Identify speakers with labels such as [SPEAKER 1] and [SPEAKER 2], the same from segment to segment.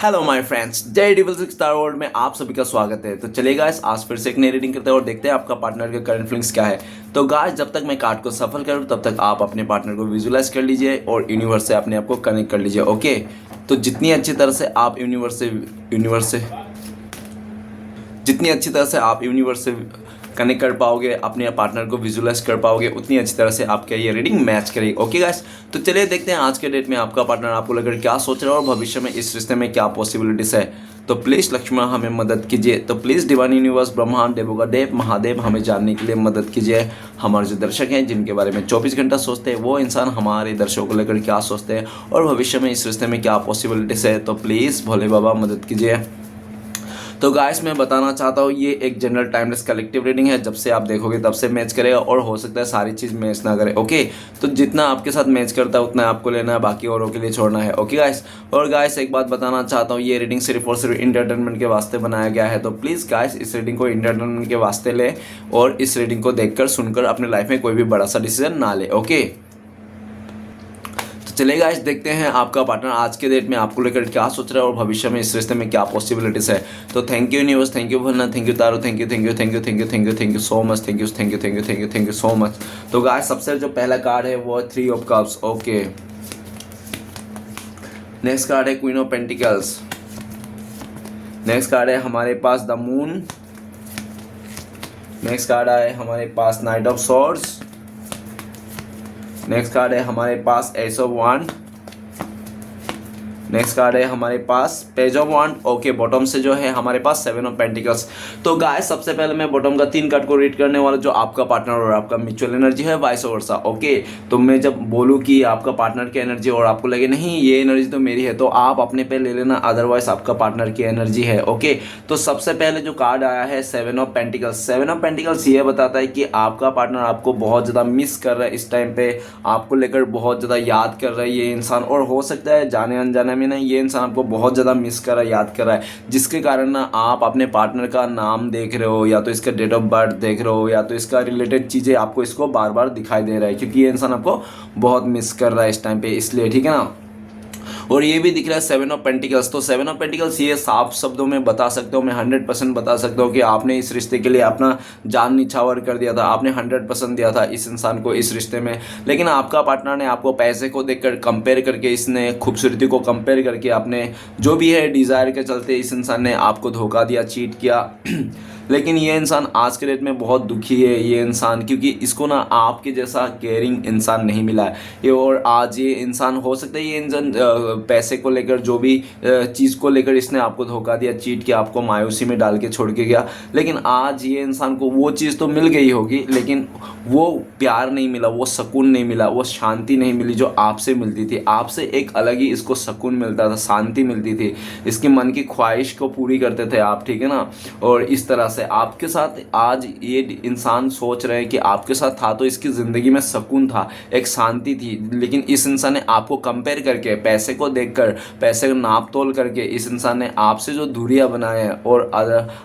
[SPEAKER 1] Hello my friends, जय dual six star world में आप सभी का स्वागत है। तो चलिए गाइस, आज फिर से एक नई रीडिंग करते हैं और देखते हैं आपका पार्टनर के करंट फीलिंग्स क्या है। तो गाइस, जब तक मैं कार्ड को सफल करूं तब तक आप अपने पार्टनर को विजुलाइज कर लीजिए और यूनिवर्स से अपने आप को कनेक्ट कर लीजिए। ओके, तो जितनी अच्छी तरह से आप यूनिवर्स से कनेक्ट कर पाओगे, अपने पार्टनर को विजुलाइज कर पाओगे, उतनी अच्छी तरह से आपका ये रीडिंग मैच करेगी। ओके गाइस, तो चलिए देखते हैं आज के डेट में आपका पार्टनर आपको लेकर क्या सोच रहा है और भविष्य में इस रिश्ते में क्या पॉसिबिलिटीज है। तो प्लीज़ लक्ष्मण हमें मदद कीजिए। तो प्लीज़ डिवाइन यूनिवर्स, ब्रह्मांड, देवों का देव, महादेव हमें जानने के लिए मदद कीजिए। हमारे जो दर्शक हैं जिनके बारे में 24 घंटा सोचते हैं, वो इंसान हमारे दर्शकों को लेकर क्या सोचते हैं और भविष्य में इस रिश्ते में क्या पॉसिबिलिटीज है। तो प्लीज़ भोले बाबा मदद कीजिए। तो गाइस, मैं बताना चाहता हूँ ये एक जनरल टाइमलेस कलेक्टिव रीडिंग है। जब से आप देखोगे तब से मैच करेगा और हो सकता है सारी चीज़ मैच ना करे। ओके, तो जितना आपके साथ मैच करता है उतना आपको लेना है, बाकी औरों के लिए छोड़ना है। ओके गाइस, और गाइस एक बात बताना चाहता हूँ, ये रीडिंग सिर्फ और सिर्फ इंटरटेनमेंट के वास्ते बनाया गया है। तो प्लीज़ गाइस, इस रीडिंग को इंटरटेनमेंट के वास्ते ले और इस रीडिंग को देखकर सुनकर अपने लाइफ में कोई भी बड़ा सा डिसीजन ना ले। ओके, चलिए गाइस, देखते हैं आपका पार्टनर आज के डेट में आपको लेकर क्या सोच रहा है और भविष्य में इस रिश्ते में क्या पॉसिबिलिटीज है। तो thank you universe, thank you भोलना, thank you tarot, thank you so much, thank you so much. तो गाइस, सबसे जो पहला कार्ड है वो 3 of cups. Okay, next card है queen of pentacles. Next card है हमारे पास द मून। नेक्स्ट कार्ड है हमारे पास knight of swords. Next card है हमारे पास ace of wand. Next card है हमारे पास पेज ऑफ वांड। ओके, बॉटम से जो है हमारे पास 7 ऑफ पेंटिकल्स। तो गाइस, सबसे पहले मैं बॉटम का 3 कार्ड को रीड करने वाला, जो आपका पार्टनर और आपका म्यूचुअल एनर्जी है, वाइस वर्सा। ओके, तो मैं जब बोलूँ कि आपका पार्टनर की एनर्जी और आपको लगे नहीं ये एनर्जी तो मेरी है, तो आप अपने पे ले लेना, अदरवाइज आपका पार्टनर की एनर्जी है। ओके, तो सबसे पहले जो कार्ड आया है 7 ऑफ पेंटिकल्स। 7 ऑफ पेंटिकल्स ये बताता है कि आपका पार्टनर आपको बहुत ज़्यादा मिस कर रहा है इस टाइम पे, आपको लेकर बहुत ज़्यादा याद कर रहा है ये इंसान, और हो सकता है जाने अनजाने में ना ये इंसान आपको बहुत ज़्यादा मिस कर रहा है, याद कर रहा है, जिसके कारण ना आप अपने पार्टनर का नाम देख रहे हो, या तो इसका डेट ऑफ बर्थ देख रहे हो, या तो इसका रिलेटेड चीज़ें आपको इसको बार बार दिखाई दे रहा है, क्योंकि ये इंसान आपको बहुत मिस कर रहा है इस टाइम पे, इसलिए। ठीक है ना, और ये भी दिख रहा है 7 ऑफ पेंटिकल्स। तो 7 ऑफ पेंटिकल्स ये साफ शब्दों में बता सकते हो, मैं 100% बता सकता हूँ कि आपने इस रिश्ते के लिए अपना जान निछावर कर दिया था, आपने 100% दिया था इस इंसान को, इस रिश्ते में। लेकिन आपका पार्टनर ने आपको पैसे को देखकर कंपेयर करके, इसने खूबसूरती को कंपेयर करके, आपने जो भी है डिज़ायर के चलते इस इंसान ने आपको धोखा दिया, चीट किया। लेकिन ये इंसान आज के डेट में बहुत दुखी है ये इंसान, क्योंकि इसको ना आपके जैसा केयरिंग इंसान नहीं मिला है ये। और आज ये इंसान, हो सकता है ये इंसान पैसे को लेकर, जो भी चीज़ को लेकर इसने आपको धोखा दिया, चीट किया, आपको मायूसी में डाल के छोड़ के गया, लेकिन आज ये इंसान को वो चीज़ तो मिल गई होगी, लेकिन वो प्यार नहीं मिला, वो सुकून नहीं मिला, वो शांति नहीं मिली जो आपसे मिलती थी। आपसे एक अलग ही इसको सुकून मिलता था, शांति मिलती थी, इसके मन की ख्वाहिश को पूरी करते थे आप। ठीक है ना, और इस तरह से आपके साथ आज ये इंसान सोच रहे हैं कि आपके साथ था तो इसकी ज़िंदगी में सुकून था, एक शांति थी, लेकिन इस इंसान ने आपको कंपेयर करके, पैसे को देखकर, पैसे का नाप तोल करके, इस इंसान ने आपसे जो दूरियां बनाए हैं और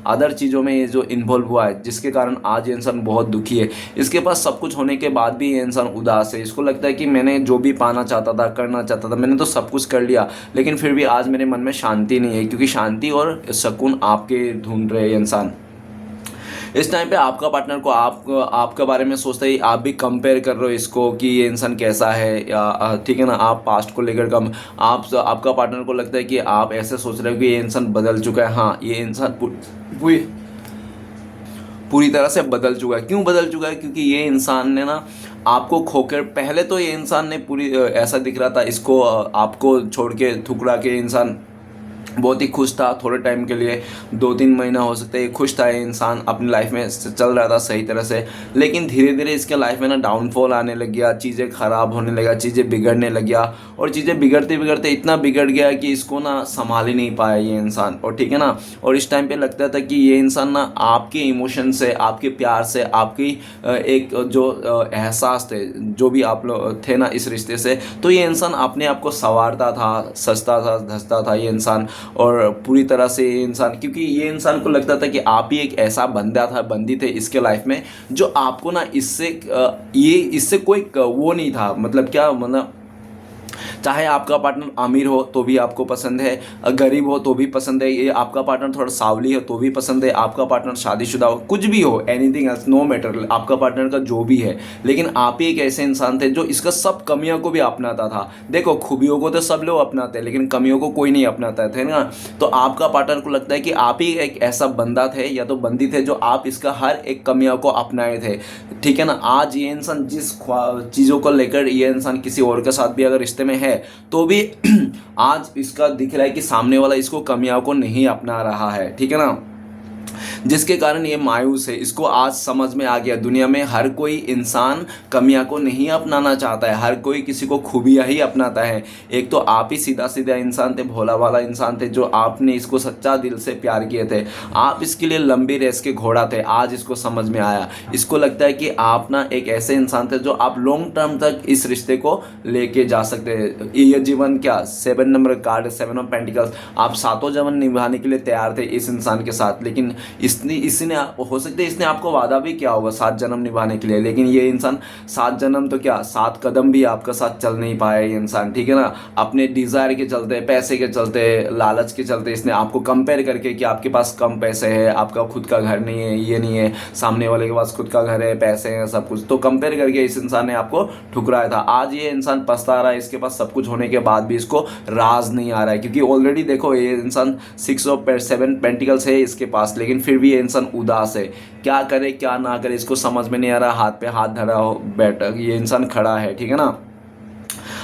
[SPEAKER 1] अदर चीज़ों में ये जो इन्वॉल्व हुआ है, जिसके कारण आज ये इंसान बहुत दुखी है। इसके पास सब कुछ होने के बाद भी ये इंसान उदास है। इसको लगता है कि मैंने जो भी पाना चाहता था, करना चाहता था, मैंने तो सब कुछ कर लिया, लेकिन फिर भी आज मेरे मन में शांति नहीं है, क्योंकि शांति और सुकून आपके ढूंढ रहे हैं इंसान। इस टाइम पे आपका पार्टनर को आपके बारे में सोचते ही आप भी कंपेयर कर रहे हो इसको कि ये इंसान कैसा है, या ठीक है ना, आप पास्ट को लेकर आपका पार्टनर को लगता है कि आप ऐसे सोच रहे हो कि ये इंसान बदल चुका है। हाँ, ये इंसान पूरी तरह से बदल चुका है। क्यों बदल चुका है? क्योंकि ये इंसान ने ना आपको खोकर, पहले तो ये इंसान ने पूरी ऐसा दिख रहा था, इसको आपको छोड़ के ठुकरा के इंसान बहुत ही खुश था थोड़े टाइम के लिए, 2-3 महीना हो सकता है खुश था ये इंसान, अपनी लाइफ में चल रहा था सही तरह से। लेकिन धीरे धीरे इसके लाइफ में ना डाउनफॉल आने लग गया, चीज़ें ख़राब होने लगा, चीज़ें बिगड़ने लग गया, और चीज़ें बिगड़ते बिगड़ते इतना बिगड़ गया कि इसको ना संभाल ही नहीं पाया ये इंसान। और ठीक है ना, और इस टाइम पे लगता था कि ये इंसान ना आपके इमोशन से, आपके प्यार से, आपकी एक जो एहसास थे, जो भी आप लोग थे ना इस रिश्ते से, तो ये इंसान अपने आप को संवारता था, सजता था, धसता था ये इंसान, और पूरी तरह से ये इंसान, क्योंकि ये इंसान को लगता था कि आप ही एक ऐसा बंदा था, बंदी थे इसके लाइफ में, जो आपको ना इससे कोई वो नहीं था, मतलब क्या, मतलब चाहे आपका पार्टनर अमीर हो तो भी आपको पसंद है, गरीब हो तो भी पसंद है, ये आपका पार्टनर थोड़ा सावली हो तो भी पसंद है, आपका पार्टनर शादीशुदा हो, कुछ भी हो, एनीथिंग एल्स, नो मैटर आपका पार्टनर का जो भी है। लेकिन आप ही एक ऐसे इंसान थे जो इसका सब कमियों को भी अपनाता था। देखो, खूबियों को तो सब लोग अपनाते हैं लेकिन कमियों को कोई नहीं अपनाता थे ना। तो आपका पार्टनर को लगता है कि आप ही एक ऐसा बंदा थे या तो बंदी थे जो आप इसका हर एक कमियों को अपनाए थे, ठीक है ना। आज ये इंसान जिस चीज़ों को लेकर ये इंसान किसी और के साथ भी अगर रिश्ते में है तो भी आज इसका दिख रहा है कि सामने वाला इसको कमियों को नहीं अपना रहा है, ठीक है ना, जिसके कारण ये मायूस है। इसको आज समझ में आ गया दुनिया में हर कोई इंसान कमियां को नहीं अपनाना चाहता है, हर कोई किसी को खूबियां ही अपनाता है। एक तो आप ही सीधा सीधा इंसान थे, भोला वाला इंसान थे, जो आपने इसको सच्चा दिल से प्यार किए थे, आप इसके लिए लंबी रेस के घोड़ा थे। आज इसको समझ में आया, इसको लगता है कि आप ना एक ऐसे इंसान थे जो आप लॉन्ग टर्म तक इस रिश्ते को लेके जा सकते हैं। ये जीवन क्या 7 नंबर कार्ड, 7 ऑफ पेंटिकल्स, आप सातों जीवन निभाने के लिए तैयार थे इस इंसान के साथ। लेकिन इसने हो सकता है इसने आपको वादा भी किया होगा 7 जन्म निभाने के लिए, लेकिन ये इंसान 7 जन्म तो क्या 7 कदम भी आपका साथ चल नहीं पाया ये इंसान, ठीक है ना। अपने डिज़ायर के चलते, पैसे के चलते, लालच के चलते इसने आपको कंपेयर करके कि आपके पास कम पैसे है, आपका खुद का घर नहीं है, ये नहीं है, सामने वाले के पास खुद का घर है, पैसे हैं, सब कुछ, तो कंपेयर करके इस इंसान ने आपको ठुकराया था। आज ये इंसान पछता रहा है, इसके पास सब कुछ होने के बाद भी इसको राज नहीं आ रहा है, क्योंकि ऑलरेडी देखो ये इंसान 6 ऑफ 7 पेंटिकल्स है इसके पास, लेकिन फिर भी ये इंसान उदास है। क्या करे क्या ना करे इसको समझ में नहीं आ रहा, हाथ पे हाथ धरा हो बैठा ये इंसान खड़ा है, ठीक है ना।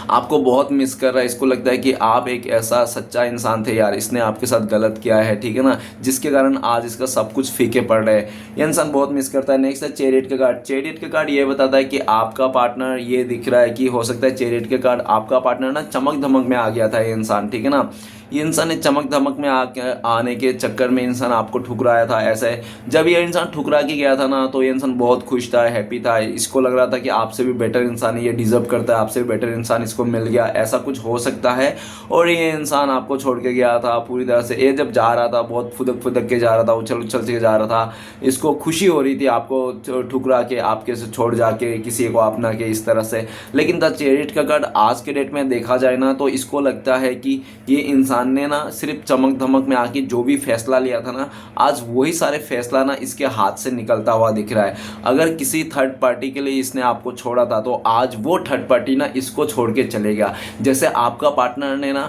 [SPEAKER 1] आपको बहुत मिस कर रहा है, इसको लगता है कि आप एक ऐसा सच्चा इंसान थे यार, इसने आपके साथ गलत किया है, ठीक है ना, जिसके कारण आज इसका सब कुछ फीके पड़ रहे हैं। ये इंसान बहुत मिस करता है। नेक्स्ट है चैरियट का कार्ड। चैरियट का कार्ड ये बताता है कि आपका पार्टनर, ये दिख रहा है कि हो सकता है चैरियट के कार्ड आपका पार्टनर ना चमक धमक में आ गया था ये इंसान, ठीक है ना। ये इंसान ने चमक धमक में आने के चक्कर में इंसान आपको ठुकराया था। ऐसे जब ये इंसान ठुकरा के गया था ना तो ये इंसान बहुत खुश था, हैप्पी था, इसको लग रहा था कि आपसे भी बेटर इंसान ये डिजर्व करता है, आपसे भी बेटर इंसान इसको मिल गया, ऐसा कुछ हो सकता है। और ये इंसान आपको छोड़ के गया था पूरी तरह से। ये जब जा रहा था बहुत फुदक फुदक के जा रहा था, उछल उछल के जा रहा था, इसको खुशी हो रही थी आपको ठुकरा के, आपके से छोड़ जाके, किसी को अपना के इस तरह से। लेकिन द चैरियट का कार्ड आज के डेट में देखा जाए ना तो इसको लगता है कि ये इंसान ने ना सिर्फ चमक धमक में आके जो भी फैसला लिया था ना, आज वही सारे फैसला ना इसके हाथ से निकलता हुआ दिख रहा है। अगर किसी थर्ड पार्टी के लिए इसने आपको छोड़ा था तो आज वो थर्ड पार्टी ना इसको छोड़ के चलेगा। जैसे आपका पार्टनर ने ना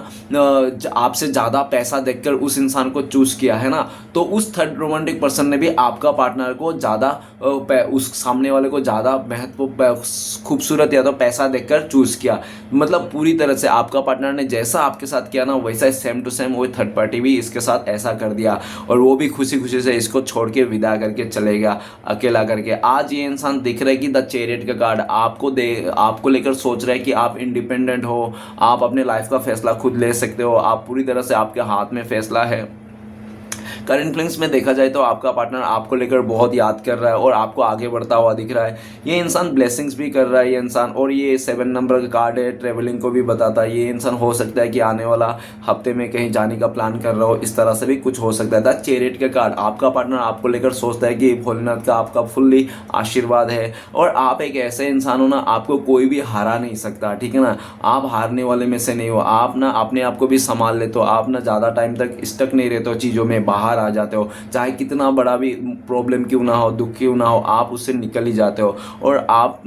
[SPEAKER 1] आपसे ज़्यादा पैसा देखकर उस इंसान को चूज किया है ना, तो उस थर्ड रोमांटिक पर्सन ने भी आपका पार्टनर को ज़्यादा उस सामने वाले को ज़्यादा महत्व खूबसूरत या तो पैसा देखकर चूज किया। मतलब पूरी तरह से आपका पार्टनर ने जैसा आपके साथ किया ना वैसा सेम टू सेम वो थर्ड पार्टी भी इसके साथ ऐसा कर दिया, और वो भी खुशी खुशी से इसको छोड़ के विदा करके चले गया अकेला करके। आज ये इंसान दिख रहा है कि द चैरियट का कार्ड आपको लेकर सोच रहा है कि आप इंडिपेंडेंट हो, आप अपने लाइफ का फैसला खुद ले सकते हो, आप पूरी तरह से आपके हाथ में फैसला है। करंट फीलिंग्स में देखा जाए तो आपका पार्टनर आपको लेकर बहुत याद कर रहा है और आपको आगे बढ़ता हुआ दिख रहा है। ये इंसान ब्लेसिंग्स भी कर रहा है ये इंसान, और ये 7 नंबर का कार्ड है, ट्रेवलिंग को भी बताता है। ये इंसान हो सकता है कि आने वाला हफ्ते में कहीं जाने का प्लान कर रहा हो, इस तरह से भी कुछ हो सकता है। द चैरियट का कार्ड, आपका पार्टनर आपको लेकर सोचता है कि भोलेनाथ का आपका फुल्ली आशीर्वाद है, और आप एक ऐसे इंसान हो ना आपको कोई भी हरा नहीं सकता, ठीक है ना। आप हारने वाले में से नहीं हो, आप ना अपने आप को भी संभाल लेते हो, आप ना ज़्यादा टाइम तक स्टक नहीं रहते हो चीज़ों में, बाहर आ जाते हो, चाहे कितना बड़ा भी प्रॉब्लम क्यों ना हो, दुख क्यों ना हो, आप उससे निकल ही जाते हो। और आप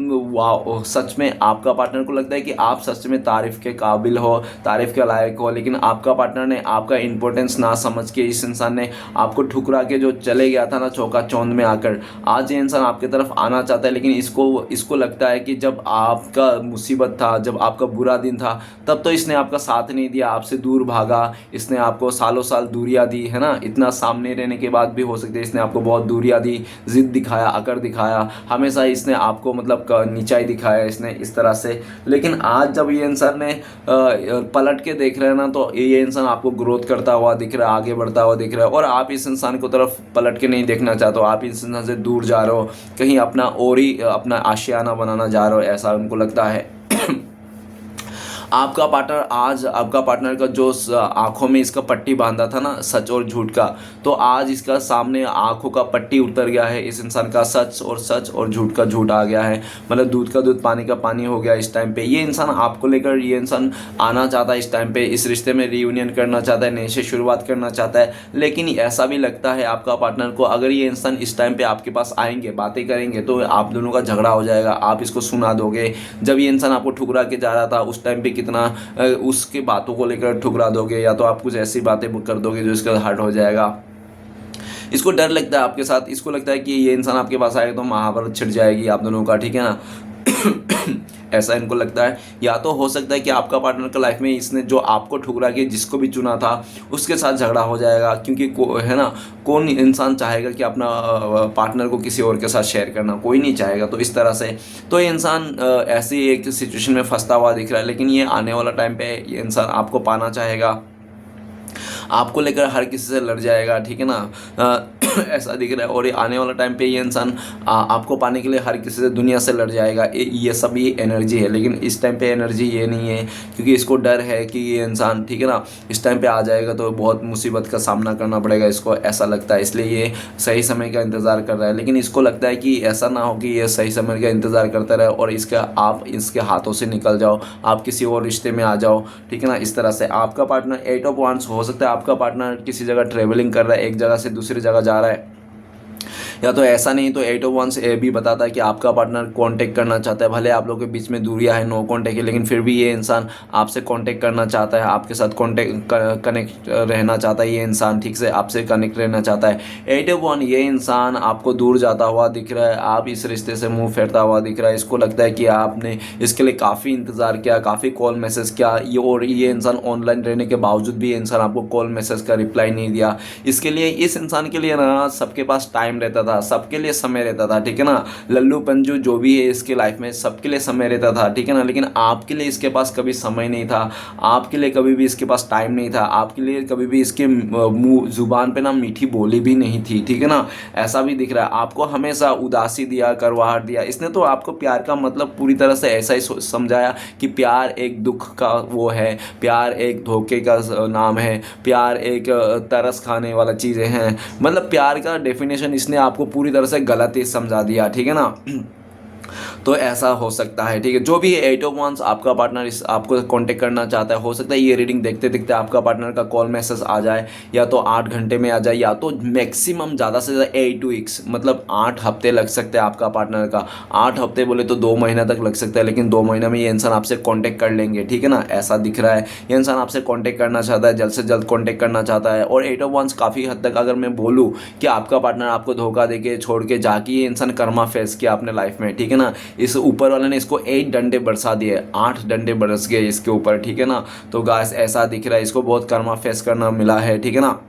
[SPEAKER 1] सच में आपका पार्टनर को लगता है कि आप सच में तारीफ के काबिल हो, तारीफ के लायक हो, लेकिन आपका पार्टनर ने आपका इंपॉर्टेंस ना समझ के इस इंसान ने आपको ठुकरा के जो चले गया था ना चौका चौंध में आकर, आज ये इंसान आपकी तरफ आना चाहता है। लेकिन इसको लगता है कि जब आपका मुसीबत था, जब आपका बुरा दिन था, तब तो इसने आपका साथ नहीं दिया, आपसे दूर भागा, इसने आपको सालों साल दूरियां दी है ना। इतना सामने रहने के बाद भी हो सकता है इसने आपको बहुत दूरियां दी, जिद दिखाया, अकड़ दिखाया, हमेशा इसने आपको मतलब नीचाई दिखाया इसने इस तरह से। लेकिन आज जब ये इंसान ने पलट के देख रहे हैं ना तो ये इंसान आपको ग्रोथ करता हुआ दिख रहा है, आगे बढ़ता हुआ दिख रहा है, और आप इस इंसान को तरफ पलट के नहीं देखना चाहते हो, आप इस इंसान से दूर जा रहे हो, कहीं अपना और ही अपना आशियाना बनाना जा रहे हो, ऐसा उनको लगता है। आपका पार्टनर आज आपका पार्टनर का जो आंखों में इसका पट्टी बांधा था ना सच और झूठ का, तो आज इसका सामने आंखों का पट्टी उतर गया है। इस इंसान का सच और झूठ का झूठ आ गया है, मतलब दूध का दूध पानी का पानी हो गया इस टाइम पे। ये इंसान आपको लेकर, ये इंसान आना चाहता है इस टाइम पे, इस रिश्ते में रीयूनियन करना चाहता है, नए से शुरुआत करना चाहता है। लेकिन ऐसा भी लगता है आपका पार्टनर को, अगर ये इंसान इस टाइम पे आपके पास आएंगे, बातें करेंगे, तो आप दोनों का झगड़ा हो जाएगा, आप इसको सुना दोगे। जब ये इंसान आपको ठुकरा के जा रहा था उस टाइम पे कितना उसके बातों को लेकर ठुकरा दोगे, या तो आप कुछ ऐसी बातें कर दोगे जो इसका हर्ट हो जाएगा। इसको डर लगता है आपके साथ, इसको लगता है कि ये इंसान आपके पास आएगा तो महाभारत छिड़ जाएगी आप दोनों का, ठीक है ना। ऐसा इनको लगता है। या तो हो सकता है कि आपका पार्टनर का लाइफ में इसने जो आपको ठुकरा के जिसको भी चुना था उसके साथ झगड़ा हो जाएगा, क्योंकि है ना, कौन इंसान चाहेगा कि अपना पार्टनर को किसी और के साथ शेयर करना, कोई नहीं चाहेगा। तो इस तरह से तो ये इंसान ऐसी एक सिचुएशन में फंसता हुआ दिख रहा है। लेकिन ये आने वाला टाइम पे ये इंसान आपको पाना चाहेगा, आपको लेकर हर किसी से लड़ जाएगा, ठीक है ना। ऐसा दिख रहा है। और ये आने वाला टाइम पे ये इंसान आपको पाने के लिए हर किसी से, दुनिया से लड़ जाएगा। ये सब ये एनर्जी है। लेकिन इस टाइम पे एनर्जी ये नहीं है, क्योंकि इसको डर है कि ये इंसान, ठीक है ना, इस टाइम पे आ जाएगा तो बहुत मुसीबत का सामना करना पड़ेगा इसको, ऐसा लगता है। इसलिए ये सही समय का इंतज़ार कर रहा है। लेकिन इसको लगता है कि ऐसा ना हो कि ये सही समय का इंतज़ार करता रहे और आप इसके हाथों से निकल जाओ, आप किसी और रिश्ते में आ जाओ, ठीक है ना। इस तरह से आपका पार्टनर 8 ऑफ वांड्स, हो सकता है आपका पार्टनर किसी जगह ट्रेवलिंग कर रहा है, एक जगह से दूसरी जगह जा रहा है, या तो ऐसा नहीं तो 8 ऑफ वांड्स भी बताता है कि आपका पार्टनर कांटेक्ट करना चाहता है। भले आप लोगों के बीच में दूरियां है, नो कांटेक्ट है, लेकिन फिर भी ये इंसान आपसे कांटेक्ट करना चाहता है, आपके साथ कांटेक्ट कनेक्ट रहना चाहता है। ये इंसान ठीक से आपसे कनेक्ट रहना चाहता है। 8 ऑफ वांड, ये इंसान आपको दूर जाता हुआ दिख रहा है, आप इस रिश्ते से मुंह फेरता हुआ दिख रहा है। इसको लगता है कि आपने इसके लिए काफ़ी इंतज़ार किया, काफ़ी कॉल मैसेज किया, और ये इंसान ऑनलाइन रहने के बावजूद भी ये इंसान आपको कॉल मैसेज का रिप्लाई नहीं दिया। इसके लिए, इस इंसान के लिए ना सबके पास टाइम रहता था, सबके लिए समय रहता था, ठीक है ना। लल्लू पंजू जो भी है इसके लाइफ में, सबके लिए समय रहता था, ठीक है ना। लेकिन आपके लिए इसके पास कभी समय नहीं था, आपके लिए कभी भी इसके पास टाइम नहीं था, आपके लिए कभी भी इसके मुंह जुबान पे ना मीठी बोली भी नहीं थी, ठीक है ना। ऐसा भी दिख रहा है। आपको हमेशा उदासी दिया, करवाहट दिया। इसने तो आपको प्यार का मतलब पूरी तरह से ऐसा ही समझाया कि प्यार एक दुख का वो है, प्यार एक धोखे का नाम है, प्यार एक तरस खाने वाला चीज़ें हैं। मतलब प्यार का डेफिनेशन इसने आपको पूरी तरह से गलत ही समझा दिया, ठीक है ना। तो ऐसा हो सकता है, ठीक है। जो भी है 8 ऑफ वांड्स, आपका पार्टनर इस आपको कांटेक्ट करना चाहता है। हो सकता है ये रीडिंग देखते देखते आपका पार्टनर का कॉल मैसेज आ जाए, या तो 8 घंटे में आ जाए, या तो मैक्सिमम ज़्यादा से ज़्यादा 8 वीक्स, मतलब 8 हफ्ते लग सकते हैं आपका पार्टनर का। 8 हफ्ते बोले तो 2 महीना तक लग सकता है, लेकिन 2 महीने में ये इंसान आपसे कॉन्टेक्ट कर लेंगे, ठीक है ना। ऐसा दिख रहा है। ये इंसान आपसे कॉन्टेक्ट करना चाहता है, जल्द से जल्द कॉन्टेक्ट करना चाहता है। और 8 ऑफ वांड्स काफ़ी हद तक, अगर मैं बोलूँ कि आपका पार्टनर आपको धोखा देके छोड़ के जाके ये इंसान कर्मा फेस किया अपने लाइफ में, ठीक है ना। इस ऊपर वाले ने इसको 8 डंडे बरसा दिए, 8 डंडे बरस गए इसके ऊपर, ठीक है ना। तो गाइस ऐसा दिख रहा है, इसको बहुत कर्मा फेस करना मिला है, ठीक है ना।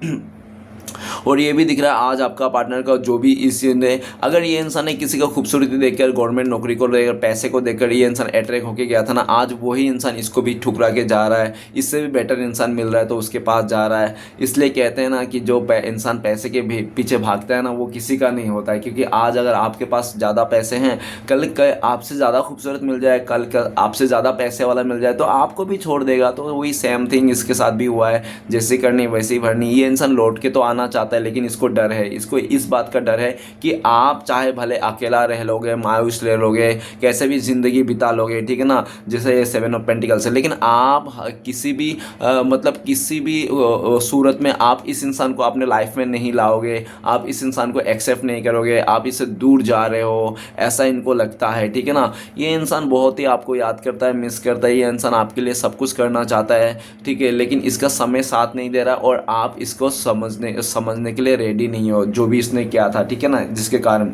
[SPEAKER 1] और ये भी दिख रहा है आज आपका पार्टनर का जो भी इसने, अगर ये इंसान ने किसी का खूबसूरती देखकर, गवर्नमेंट नौकरी को लेकर, पैसे को देखकर ये इंसान अट्रैक्ट होके गया था ना, आज वही इंसान इसको भी ठुकरा के जा रहा है। इससे भी बेटर इंसान मिल रहा है तो उसके पास जा रहा है। इसलिए कहते हैं ना कि जो इंसान पैसे के पीछे भागता है ना, वो किसी का नहीं होता है। क्योंकि आज अगर आपके पास ज़्यादा पैसे हैं, कल आपसे ज़्यादा खूबसूरत मिल जाए, कल आपसे ज़्यादा पैसे वाला मिल जाए तो आपको भी छोड़ देगा। तो वही सेम थिंग इसके साथ भी हुआ है, जैसे करनी वैसी भरनी। ये इंसान लौट के तो आना चाहता है, लेकिन इसको डर है, इसको इस बात का डर है कि आप चाहे भले अकेला रह लोगे, मायूस रह लोगे, कैसे भी ज़िंदगी बिता लोगे, ठीक है ना, जैसे ये 7 ऑफ पेंटिकल्स है, लेकिन आप किसी भी मतलब किसी भी सूरत में आप इस इंसान को अपने लाइफ में नहीं लाओगे, आप इस इंसान को एक्सेप्ट नहीं करोगे, आप इससे दूर जा रहे हो, ऐसा इनको लगता है, ठीक है ना। ये इंसान बहुत ही आपको याद करता है, मिस करता है। ये इंसान आपके लिए सब कुछ करना चाहता है, ठीक है, लेकिन इसका समय साथ नहीं दे रहा और आप इसको समझने के लिए रेडी नहीं हो, जो भी इसने किया था, ठीक है ना, जिसके कारण।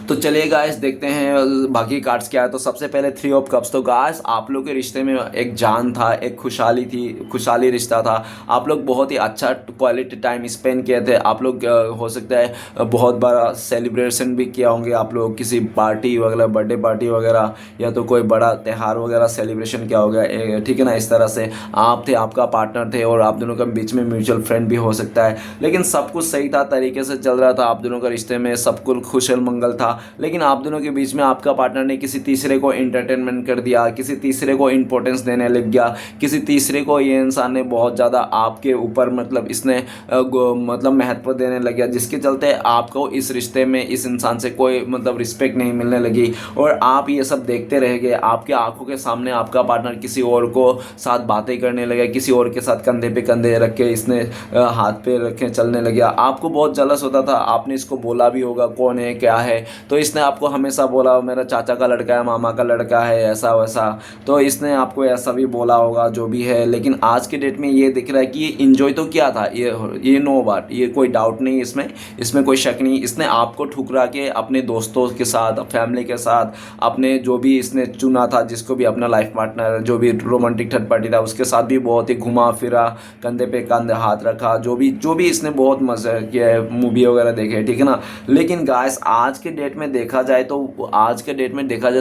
[SPEAKER 1] तो चलिए गाइस देखते हैं बाकी कार्ड्स क्या है। तो सबसे पहले 3 ऑफ कप्स। तो गाइस आप लोग के रिश्ते में एक जान था, एक खुशहाली थी, खुशहाली रिश्ता था। आप लोग बहुत ही अच्छा क्वालिटी टाइम स्पेंड किए थे। आप लोग हो सकता है बहुत बड़ा सेलिब्रेशन भी किया होंगे, आप लोग किसी पार्टी वगैरह, बर्थडे पार्टी वगैरह, या तो कोई बड़ा त्यौहार वगैरह सेलिब्रेशन किया होगा, ठीक है ना। इस तरह से आप थे, आपका पार्टनर थे, और आप दोनों के बीच में म्यूचुअल फ्रेंड भी हो सकता है। लेकिन सब कुछ सही था, तरीके से चल रहा था आप दोनों का रिश्ते में, सब कुछ खुशल मंगल था। लेकिन आप दोनों के बीच में आपका पार्टनर ने किसी तीसरे को एंटरटेनमेंट कर दिया, किसी तीसरे को इंपॉर्टेंस देने लग गया, किसी तीसरे को ये इंसान ने बहुत ज़्यादा आपके ऊपर मतलब इसने मतलब महत्व देने लग गया, जिसके चलते आपको इस रिश्ते में इस इंसान से कोई मतलब रिस्पेक्ट नहीं मिलने लगी और आप ये सब देखते रह गए। आपके आंखों के सामने आपका पार्टनर किसी और को साथ बातें करने लगा, किसी और के साथ कंधे पे कंधे रख के इसने हाथ पे रखे चलने लग गया। आपको बहुत जलस होता था, आपने इसको बोला भी होगा कौन है क्या है, तो इसने आपको हमेशा बोला मेरा चाचा का लड़का है, मामा का लड़का है, ऐसा वैसा, तो इसने आपको ऐसा भी बोला होगा जो भी है। लेकिन आज के डेट में ये दिख रहा है कि ये इंजॉय तो किया था, ये नो बात, ये कोई डाउट नहीं इसमें कोई शक नहीं। इसने आपको ठुकरा के अपने दोस्तों के साथ, फैमिली के साथ, अपने जो भी इसने चुना था जिसको भी अपना लाइफ पार्टनर, जो भी रोमांटिक थर्ड पार्टी था उसके साथ भी बहुत ही घुमा फिरा, कंधे पे कंधे हाथ रखा, जो भी इसने बहुत मज़ा किया है, मूवी वगैरह देखे, ठीक है ना। लेकिन गाइस आज के डेट में देखा जाए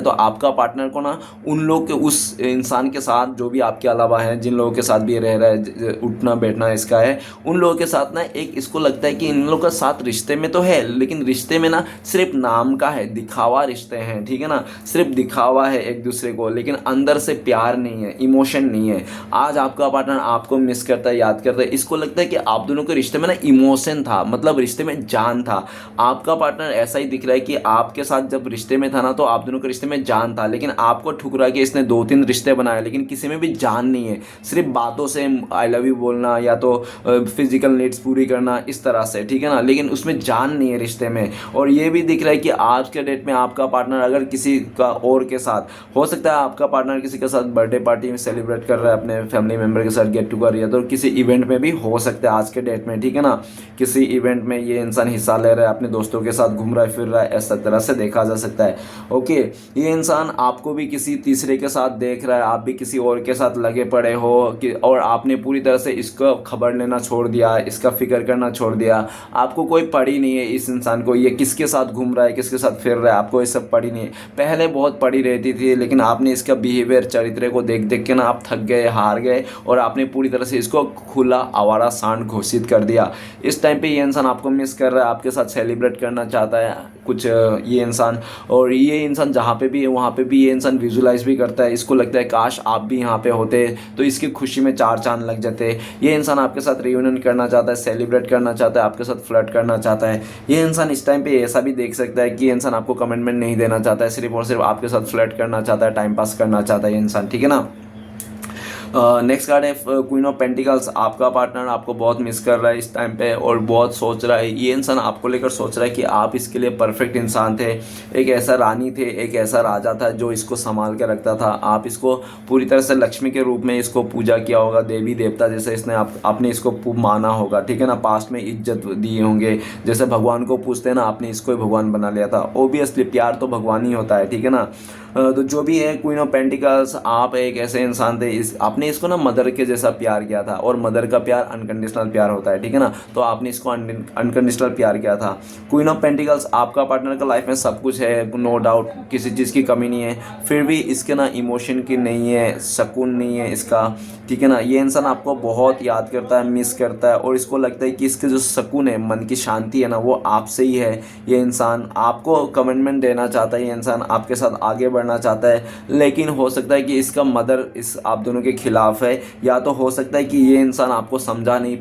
[SPEAKER 1] तो आपका पार्टनर को ना उन लोग के उस इंसान के साथ जो भी आपके अलावा है, जिन लोगों के साथ भी रह रहा है, उठना बैठना इसका है, उन लोगों के साथ ना एक इसको लगता है कि इन लोगों का साथ रिश्ते में तो है, लेकिन रिश्ते में ना सिर्फ नाम का है, दिखावा रिश्ते हैं, ठीक है ना, सिर्फ दिखावा है एक दूसरे को, लेकिन अंदर से प्यार नहीं है, इमोशन नहीं है। आज आपका पार्टनर आपको मिस करता है, याद करता है, इसको लगता है कि आप दोनों के रिश्ते में ना इमोशन था, मतलब रिश्ते में जान था। आपका पार्टनर ऐसा ही दिख रहा है कि आपके साथ जब रिश्ते में था ना तो आप दोनों के रिश्ते में जान था, लेकिन आपको ठुकरा के इसने 2-3 रिश्ते बनाए, लेकिन किसी में भी जान नहीं है, सिर्फ बातों से आई लव यू बोलना या तो फिजिकल नीड्स पूरी करना इस तरह से, ठीक है ना, लेकिन उसमें जान नहीं है रिश्ते में। और ये भी दिख रहा है कि आज के डेट में आपका पार्टनर अगर किसी का और के साथ, हो सकता है आपका पार्टनर किसी के साथ बर्थडे पार्टी में सेलिब्रेट कर रहा है अपने फैमिली मेम्बर के साथ, गेट टुगेदर, या तो किसी इवेंट में भी हो सकता है आज के डेट में, ठीक है ना, किसी इवेंट में ये इंसान हिस्सा ले रहा है, अपने दोस्तों के साथ घूम रहा है फिर रहा है, ऐसा तरह से देखा जा सकता है। ओके, ये इंसान आपको भी किसी तीसरे के साथ देख रहा है, आप भी किसी और के साथ लगे पड़े हो कि, और आपने पूरी तरह से इसको खबर लेना छोड़ दिया, इसका फिक्र करना छोड़ दिया, आपको कोई पड़ी नहीं है इस इंसान को, ये किसके साथ घूम रहा है, किसके साथ फिर रहा है, आपको ये सब पड़ी नहीं है। पहले बहुत पड़ी रहती थी, लेकिन आपने इसका बिहेवियर, चरित्र को देख देख के ना आप थक गए, हार गए, और आपने पूरी तरह से इसको खुला आवारा सांड घोषित कर दिया। इस टाइम पे ये इंसान आपको मिस कर रहा है, आपके साथ सेलिब्रेट करना चाहता है कुछ ये इंसान, और ये इंसान जहाँ पे भी है वहाँ पे भी ये इंसान विजुलाइज भी करता है, इसको लगता है काश आप भी यहाँ पे होते तो इसकी खुशी में 4 चांद लग जाते। ये इंसान आपके साथ रियूनियन करना चाहता है, सेलिब्रेट करना चाहता है, आपके साथ फ्लर्ट करना चाहता है। ये इंसान इस टाइम पे ऐसा भी देख सकता है कि ये इंसान आपको कमिटमेंट नहीं देना चाहता है, सिर्फ और सिर्फ आपके साथ फ्लर्ट करना चाहता है, टाइम पास करना चाहता है ये इंसान, ठीक है ना। नेक्स्ट कार्ड है क्वीन ऑफ पेंटिकल्स। आपका पार्टनर आपको बहुत मिस कर रहा है इस टाइम पे और बहुत सोच रहा है, ये इंसान आपको लेकर सोच रहा है कि आप इसके लिए परफेक्ट इंसान थे, एक ऐसा रानी थे, एक ऐसा राजा था जो इसको संभाल के रखता था। आप इसको पूरी तरह से लक्ष्मी के रूप में इसको पूजा किया होगा, देवी देवता जैसे इसने आपने इसको माना होगा, ठीक है ना, पास्ट में इज्जत दिए होंगे, जैसे भगवान को पूछते हैं ना, आपने इसको ही भगवान बना लिया था। ओबियसली प्यार तो भगवान ही होता है, ठीक है ना। तो जो भी है क्वीन ऑफ पेंटिकल्स, आप एक ऐसे इंसान थे, आपने इसको ना मदर के जैसा प्यार किया था, और मदर का प्यार अनकंडीशनल प्यार होता है, ठीक है ना, तो आपने इसको अनकंडीशनल प्यार किया था। क्वीन ऑफ पेंटिकल्स, आपका पार्टनर का लाइफ में सब कुछ है, नो डाउट, किसी चीज़ की कमी नहीं है, फिर भी इसके ना इमोशन की नहीं है, सुकून नहीं है इसका, ठीक है ना। ये इंसान आपको बहुत याद करता है, मिस करता है, और इसको लगता है कि इसके जो सुकून है, मन की शांति है ना, वो आपसे ही है। ये इंसान आपको कमिटमेंट देना चाहता है, ये इंसान आपके साथ आगे बढ़ना चाहता है, लेकिन हो सकता है कि इसका मदर इस आप दोनों के खिलाफ है, या तो हो सकता है कि ये इंसान आपको समझा नहीं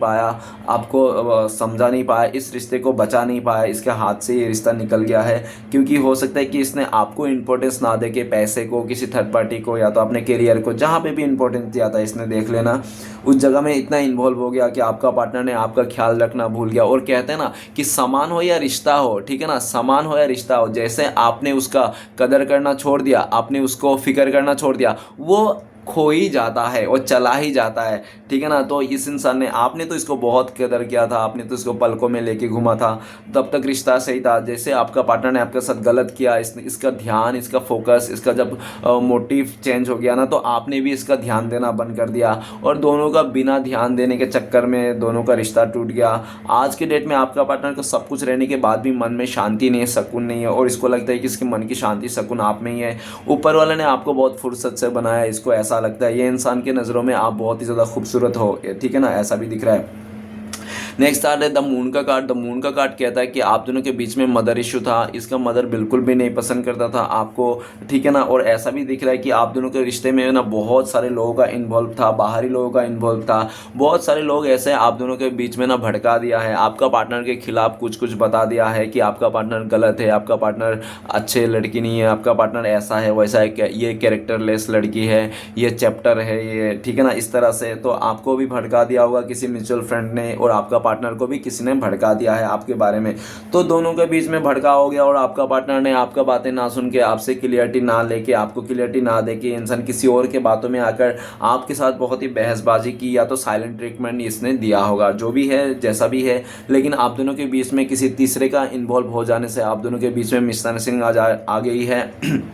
[SPEAKER 1] पाया, इस रिश्ते को बचा नहीं पाया, इसके हाथ से ये रिश्ता निकल गया है, क्योंकि हो सकता है कि इसने आपको इंपॉर्टेंस ना दे के पैसे को, किसी थर्ड पार्टी को, या तो अपने करियर को, जहाँ पे भी इंपॉर्टेंस दिया था इसने, देख लेना, उस जगह में इतना इन्वॉल्व हो गया कि आपका पार्टनर ने आपका ख्याल रखना भूल गया। और कहते हैं ना कि समान हो या रिश्ता हो, ठीक है ना, समान हो या रिश्ता हो, जैसे आपने उसका कदर करना छोड़ दिया, आपने उसको फिक्र करना छोड़ दिया, वो खो ही जाता है और चला ही जाता है, ठीक है ना। तो इस इंसान ने, आपने तो इसको बहुत कदर किया था, आपने तो इसको पलकों में लेके घुमा था, तब तक रिश्ता सही था। जैसे आपका पार्टनर ने आपके साथ गलत किया, इसका ध्यान, इसका फोकस, इसका जब मोटिव चेंज हो गया ना, तो आपने भी इसका ध्यान देना बंद कर दिया, और दोनों का बिना ध्यान देने के चक्कर में दोनों का रिश्ता टूट गया। आज के डेट में आपका पार्टनर को सब कुछ रहने के बाद भी मन में शांति नहीं है, सुकून नहीं है, और इसको लगता है कि इसके मन की शांति, सुकून आप में ही है। ऊपर वाले ने आपको बहुत फुर्सत से बनाया, इसको ऐसा लगता है, ये इंसान के नज़रों में आप बहुत ही ज़्यादा खूबसूरत हो, ठीक है ना, ऐसा भी दिख रहा है। नेक्स्ट कार्ड है द मून का कार्ड। द मून का कार्ड कहता है कि आप दोनों के बीच में मदर इशू था, इसका मदर बिल्कुल भी नहीं पसंद करता था आपको, ठीक है ना। और ऐसा भी दिख रहा है कि आप दोनों के रिश्ते में ना बहुत सारे लोगों का इन्वॉल्व था, बाहरी लोगों का इन्वॉल्व था, बहुत सारे लोग ऐसे आप दोनों के बीच में ना भड़का दिया है, आपका पार्टनर के खिलाफ कुछ कुछ बता दिया है कि आपका पार्टनर गलत है, आपका पार्टनर अच्छे लड़की नहीं है, आपका पार्टनर ऐसा है वैसा है, ये कैरेक्टरलेस लड़की है, ये चैप्टर है ये, ठीक है ना। इस तरह से तो आपको भी भड़का दिया होगा किसी म्यूचुअल फ्रेंड ने, और आपका पार्टनर को भी किसी ने भड़का दिया है आपके बारे में। तो दोनों के बीच में भड़का हो गया और आपका पार्टनर ने आपका बातें ना सुन के, आपसे क्लियरिटी ना लेके, आपको क्लियरिटी ना दे के इंसान किसी और के बातों में आकर आपके साथ बहुत ही बहसबाजी की, या तो साइलेंट ट्रीटमेंट इसने दिया होगा, जो भी है जैसा भी है। लेकिन आप दोनों के बीच में किसी तीसरे का इन्वॉल्व हो जाने से आप दोनों के बीच में मिसअंडरस्टैंडिंग आ गई है।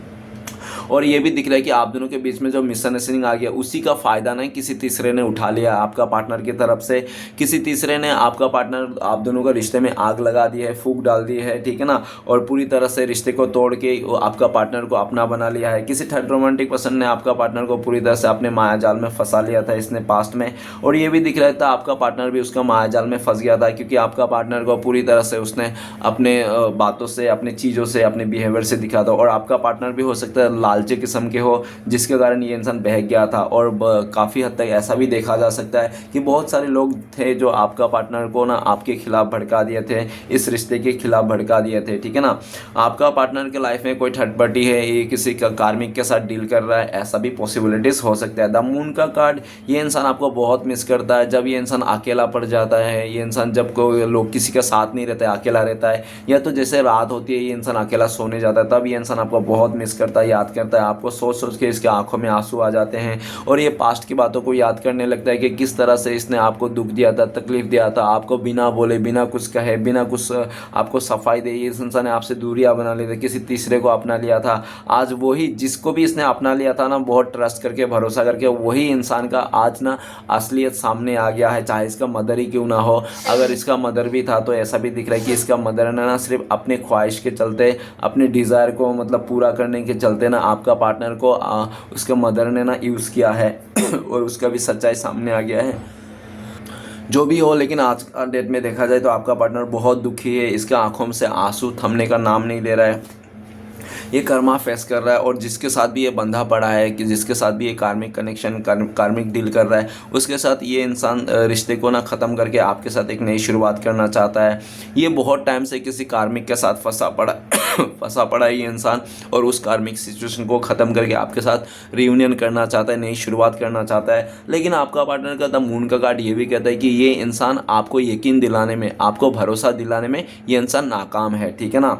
[SPEAKER 1] और ये भी दिख रहा है कि आप दोनों के बीच में जो मिसअंडरस्टैंडिंग आ गया उसी का फ़ायदा नहीं किसी तीसरे ने उठा लिया आपका पार्टनर की तरफ से। किसी तीसरे ने आपका पार्टनर आप दोनों का रिश्ते में आग लगा दी है, फूंक डाल दी है, ठीक है ना। और पूरी तरह से रिश्ते को तोड़ के आपका पार्टनर को अपना बना लिया है। किसी थर्ड रोमांटिक पर्सन ने आपका पार्टनर को पूरी तरह से अपने माया जाल में फंसा लिया था इसने पास्ट में। और ये भी दिख रहा था आपका पार्टनर भी उसका माया जाल में फंस गया था, क्योंकि आपका पार्टनर को पूरी तरह से उसने अपने बातों से, अपनी चीज़ों से, अपने बिहेवियर से दिखा था। और आपका पार्टनर भी हो सकता है लालची किस्म के हो, जिसके कारण ये इंसान बहक गया था। और काफ़ी हद तक ऐसा भी देखा जा सकता है कि बहुत सारे लोग थे जो आपका पार्टनर को ना आपके खिलाफ भड़का दिए थे, इस रिश्ते के खिलाफ भड़का दिए थे, ठीक है ना। आपका पार्टनर के लाइफ में कोई थर्ड पार्टी है, ये किसी का कार्मिक के साथ डील कर रहा है, ऐसा भी पॉसिबिलिटीज हो सकता है। द मून का कार्ड, ये इंसान आपको बहुत मिस करता है जब ये इंसान अकेला पड़ जाता है। ये इंसान जब कोई लोग किसी का साथ नहीं रहता है, अकेला रहता है, या तो जैसे रात होती है ये इंसान अकेला सोने जाता है, तब ये इंसान आपको बहुत मिस करता है, याद करता है आपको। सोच सोच के इसके आंखों में आंसू आ जाते हैं और ये पास्ट की बातों को याद करने लगता है कि किस तरह से इसने आपको दुख दिया था, तकलीफ दिया था, आपको बिना बोले, बिना कुछ कहे, बिना कुछ आपको सफाई दे इस इंसान ने आपसे दूरियां बना ली थी, किसी तीसरे को अपना लिया था। आज वही जिसको भी इसने अपना लिया था ना, बहुत ट्रस्ट करके, भरोसा करके, वही इंसान का आज ना असलियत सामने आ गया है, चाहे इसका मदर ही क्यों ना हो। अगर इसका मदर भी था तो ऐसा भी दिख रहा है कि इसका मदर ने ना सिर्फ अपने ख्वाहिश के चलते, अपने डिज़ायर को मतलब पूरा करने के चलते ना आपका पार्टनर को उसके मदर ने ना यूज़ किया है और उसका भी सच्चाई सामने आ गया है। जो भी हो, लेकिन आज डेट में देखा जाए तो आपका पार्टनर बहुत दुखी है, इसके आंखों से आंसू थमने का नाम नहीं ले रहा है, ये कर्मा फेस कर रहा है। और जिसके साथ भी ये बंधा पड़ा है, कि जिसके साथ भी ये कार्मिक कनेक्शन, कार्मिक डील कर रहा है, उसके साथ ये इंसान रिश्ते को ना ख़त्म करके आपके साथ एक नई शुरुआत करना चाहता है। ये बहुत टाइम से किसी कार्मिक के साथ फंसा पड़ा है ये इंसान, और उस कार्मिक सिचुएशन को ख़त्म करके आपके साथ रियूनियन करना चाहता है, नई शुरुआत करना चाहता है। लेकिन आपका पार्टनर का द मून का कार्ड ये भी कहता है कि ये इंसान आपको यकीन दिलाने में, आपको भरोसा दिलाने में ये इंसान नाकाम है, ठीक है ना,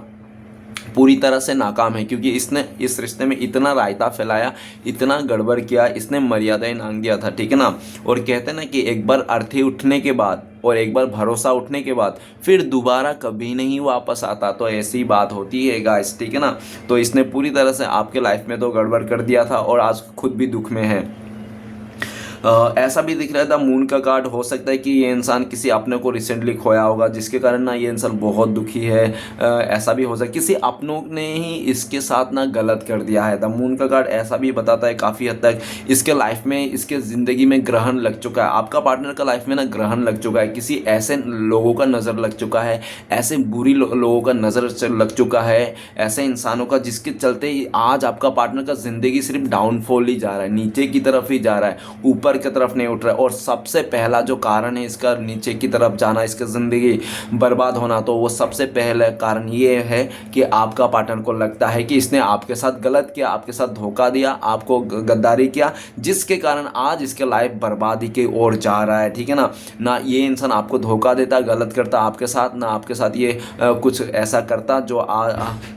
[SPEAKER 1] पूरी तरह से नाकाम है। क्योंकि इसने इस रिश्ते में इतना रायता फैलाया, इतना गड़बड़ किया, इसने मर्यादाएं नांग दिया था, ठीक है ना। और कहते हैं ना कि एक बार अर्थी उठने के बाद और एक बार भरोसा उठने के बाद फिर दोबारा कभी नहीं वापस आता, तो ऐसी बात होती है गाइस, ठीक है ना। तो इसने पूरी तरह से आपके लाइफ में तो गड़बड़ कर दिया था और आज खुद भी दुख में है। ऐसा भी दिख रहा था मून का कार्ड, हो सकता है कि ये इंसान किसी अपने को रिसेंटली खोया होगा, जिसके कारण ना ये इंसान बहुत दुखी है। ऐसा भी हो सकता है किसी अपनों ने ही इसके साथ ना गलत कर दिया है। द मून का कार्ड ऐसा भी बताता है काफ़ी हद तक इसके लाइफ में, इसके ज़िंदगी में ग्रहण लग चुका है, आपका पार्टनर का लाइफ में ना ग्रहण लग चुका है, किसी ऐसे लोगों का नज़र लग चुका है, ऐसे बुरी लोगों का नज़र लग चुका है, ऐसे इंसानों का जिसके चलते आज आपका पार्टनर का ज़िंदगी सिर्फ डाउनफॉल ही जा रहा है, नीचे की तरफ ही जा रहा है, ऊपर की तरफ नहीं उठ रहा है। और सबसे पहला जो कारण है इसका नीचे की तरफ जाना, इसकी ज़िंदगी बर्बाद होना, तो वो सबसे पहला कारण ये है कि आपका पार्टनर को लगता है कि इसने आपके साथ गलत किया, आपके साथ धोखा दिया, आपको गद्दारी किया, जिसके कारण आज इसके लाइफ बर्बादी की ओर जा रहा है, ठीक है ना ये इंसान आपको धोखा देता, गलत करता आपके साथ, ना आपके साथ ये कुछ ऐसा करता जो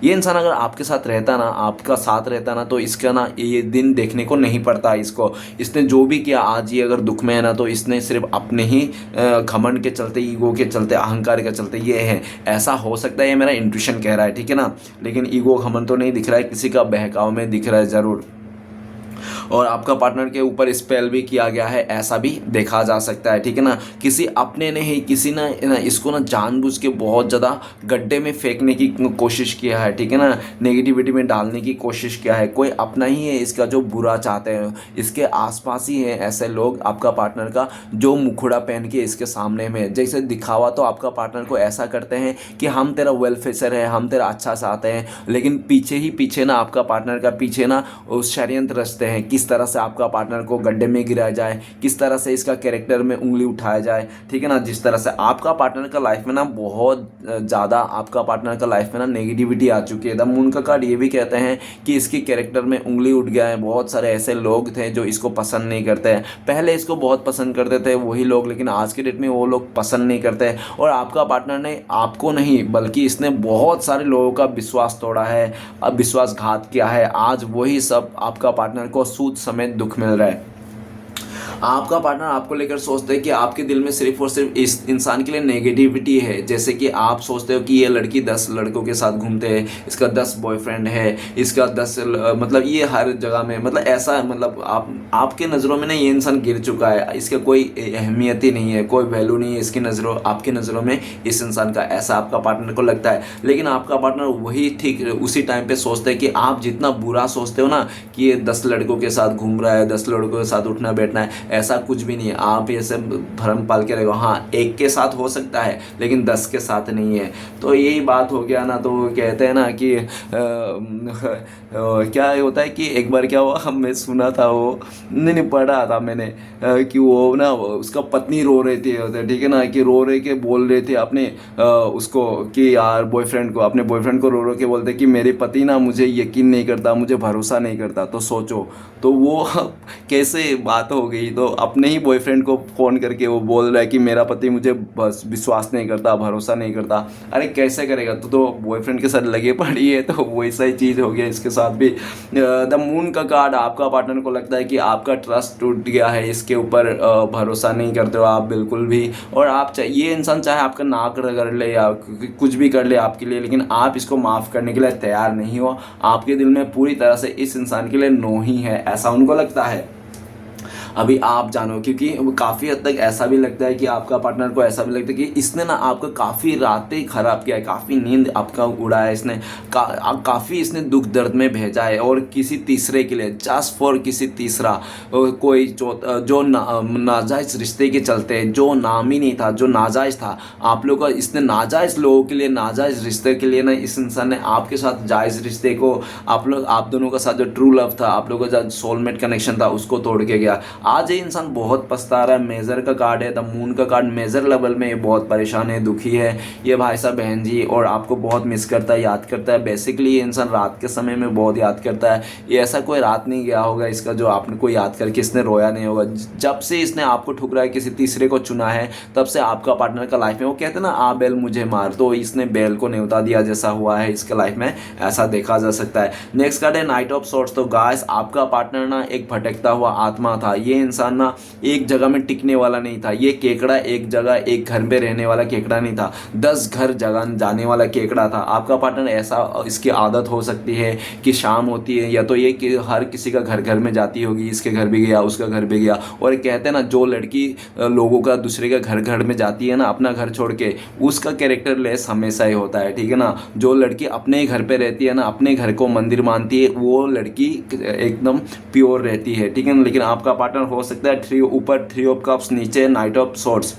[SPEAKER 1] ये इंसान अगर आपके साथ रहता ना, आपका साथ रहता ना, तो इसका ना ये दिन देखने को नहीं पड़ता इसको। इसने जो भी किया, आज ये अगर दुख में है ना, तो इसने सिर्फ अपने ही घमंड के चलते, ईगो के चलते, अहंकार के चलते ये है। ऐसा हो सकता है, ये मेरा इंट्यूशन कह रहा है, ठीक है ना, लेकिन ईगो घमंड तो नहीं दिख रहा है, किसी का बहकाव में दिख रहा है ज़रूर। और आपका पार्टनर के ऊपर स्पेल भी किया गया है, ऐसा भी देखा जा सकता है, ठीक है ना। किसी अपने ने ही किसी ना इसको ना जानबूझ के बहुत ज़्यादा गड्ढे में फेंकने की कोशिश किया है, ठीक है ना, नेगेटिविटी में डालने की कोशिश किया है। कोई अपना ही है इसका जो बुरा चाहते हैं, इसके आसपास ही है ऐसे लोग आपका पार्टनर का, जो मुखड़ा पहन के इसके सामने में जैसे दिखावा तो आपका पार्टनर को ऐसा करते हैं कि हम तेरा वेलफेयर है, हम तेरा अच्छा चाहते हैं, लेकिन पीछे ही पीछे ना आपका पार्टनर का पीछे ना उस षड्यंत्र रचते हैं, किस तरह से आपका पार्टनर को गड्ढे में गिराया जाए, किस तरह से इसका कैरेक्टर में उंगली उठाया जाए, ठीक है ना। जिस तरह से आपका पार्टनर का लाइफ में ना बहुत ज़्यादा आपका पार्टनर का लाइफ में ना नेगेटिविटी आ चुकी है। द मून का कार्ड ये भी कहते हैं कि इसकी कैरेक्टर में उंगली उठ गया है। बहुत सारे ऐसे लोग थे जो इसको पसंद नहीं करते हैं, पहले इसको बहुत पसंद करते थे वही लोग, लेकिन आज के डेट में वो लोग पसंद नहीं करते हैं। और आपका पार्टनर ने आपको नहीं बल्कि इसने बहुत सारे लोगों का विश्वास तोड़ा है, अब विश्वासघात किया है। आज वही सब आपका पार्टनर को सूद समेत दुख मिल रहा है। आपका पार्टनर आपको लेकर सोचते हैं कि आपके दिल में सिर्फ और सिर्फ इस इंसान के लिए नेगेटिविटी है। जैसे कि आप सोचते हो कि ये लड़की 10 लड़कों के साथ घूमते हैं, इसका 10 बॉयफ्रेंड है, इसका 10 मतलब ये हर जगह में मतलब ऐसा मतलब आपके नज़रों में ना ये इंसान गिर चुका है, इसका कोई अहमियत ही नहीं है, कोई वैल्यू नहीं है इसकी नज़रों आपकी नज़रों में इस इंसान का, ऐसा आपका पार्टनर को लगता है। लेकिन आपका पार्टनर वही ठीक उसी टाइम पे सोचता है कि आप जितना बुरा सोचते हो ना कि ये 10 लड़कों के साथ घूम रहा है, 10 लड़कों के साथ उठना बैठना है, ऐसा कुछ भी नहीं है। आप ऐसे भ्रम पाल के रहो, हाँ एक के साथ हो सकता है लेकिन 10 के साथ नहीं है। तो यही बात हो गया ना। तो कहते हैं ना कि क्या होता है कि एक बार क्या हुआ, मैं सुना था वो नहीं पढ़ा था मैंने कि वो ना उसका पत्नी रो रही थी, ठीक है ना, कि रो रहे के बोल रहे थे अपने उसको कि यार बॉयफ्रेंड को, अपने बॉयफ्रेंड को रो रो के बोलते कि मेरे पति ना मुझे यकीन नहीं करता, मुझे भरोसा नहीं करता। तो सोचो तो वो कैसे बात हो गई। तो अपने ही बॉयफ्रेंड को फ़ोन करके वो बोल रहा है कि मेरा पति मुझे बस विश्वास नहीं करता, भरोसा नहीं करता। अरे कैसे करेगा, तो बॉयफ्रेंड के साथ लगे पड़ी है। तो वैसा ही चीज़ हो गया इसके साथ भी। द मून का कार्ड आपका पार्टनर को लगता है कि आपका ट्रस्ट टूट गया है, इसके ऊपर भरोसा नहीं करते हो आप बिल्कुल भी। और आप ये इंसान चाहे आपका नाक रगड़ ले या कुछ भी कर ले आपके लिए, लेकिन आप इसको माफ़ करने के लिए तैयार नहीं हो। आपके दिल में पूरी तरह से इस इंसान के लिए नो ही है, ऐसा उनको लगता है। अभी आप जानो, क्योंकि काफ़ी हद तक ऐसा भी लगता है कि आपका पार्टनर को ऐसा भी लगता है कि इसने ना आपका काफ़ी रातें ख़राब किया है, काफ़ी नींद आपका उड़ाया है इसने, काफ़ी इसने दुख दर्द में भेजा है। और किसी तीसरे के लिए, जस्ट फॉर किसी तीसरा कोई जो नाजायज़ रिश्ते के चलते, जो नाम ही नहीं था, जो नाजायज़ था, आप लोग का इसने नाजायज़ लोगों के लिए, नाजायज़ रिश्ते के लिए ना इस इंसान ने आपके साथ जायज़ रिश्ते को, आप दोनों का साथ जो ट्रू लव था, आप लोगों का जो सोलमेट कनेक्शन था, उसको तोड़ के गया। आज ये इंसान बहुत पछता रहा है। मेजर का कार्ड है, द मून का कार्ड मेजर लेवल में ये बहुत परेशान है, दुखी है ये भाई साहब बहन जी, और आपको बहुत मिस करता है, याद करता है। बेसिकली ये इंसान रात के समय में बहुत याद करता है। ये ऐसा कोई रात नहीं गया होगा इसका जो आपने को याद करके इसने रोया नहीं होगा। जब से इसने आपको ठुकराया, किसी तीसरे को चुना है, तब से आपका पार्टनर का लाइफ में, वो कहते हैं ना आ बैल मुझे मार, तो इसने बैल को न्योता दिया जैसा हुआ है इसके लाइफ में, ऐसा देखा जा सकता है। नेक्स्ट कार्ड है नाइट ऑफ सोर्ट्स। तो गाइस आपका पार्टनर ना एक भटकता हुआ आत्मा था। ये इंसान ना एक जगह में टिकने वाला नहीं था। ये केकड़ा एक जगह एक घर में रहने वाला केकड़ा नहीं था, 10 घर जगह जाने वाला केकड़ा था। आपका पार्टनर ऐसा, इसकी आदत हो सकती है कि शाम होती है या तो ये कि हर किसी का घर घर में जाती होगी, इसके घर भी गया, उसका घर भी गया। और कहते हैं ना जो लड़की लोगों का दूसरे का घर घर में जाती है ना अपना घर छोड़ के, उसका कैरेक्टर लेस हमेशा ही होता है, ठीक है ना। जो लड़की अपने घर पे रहती है ना, अपने घर को मंदिर मानती है, वो लड़की एकदम प्योर रहती है, ठीक है ना। लेकिन आपका पार्टनर हो सकता है 3 ऊपर 3 ऑफ कप्स, नीचे नाइट ऑफ सोर्ट्स।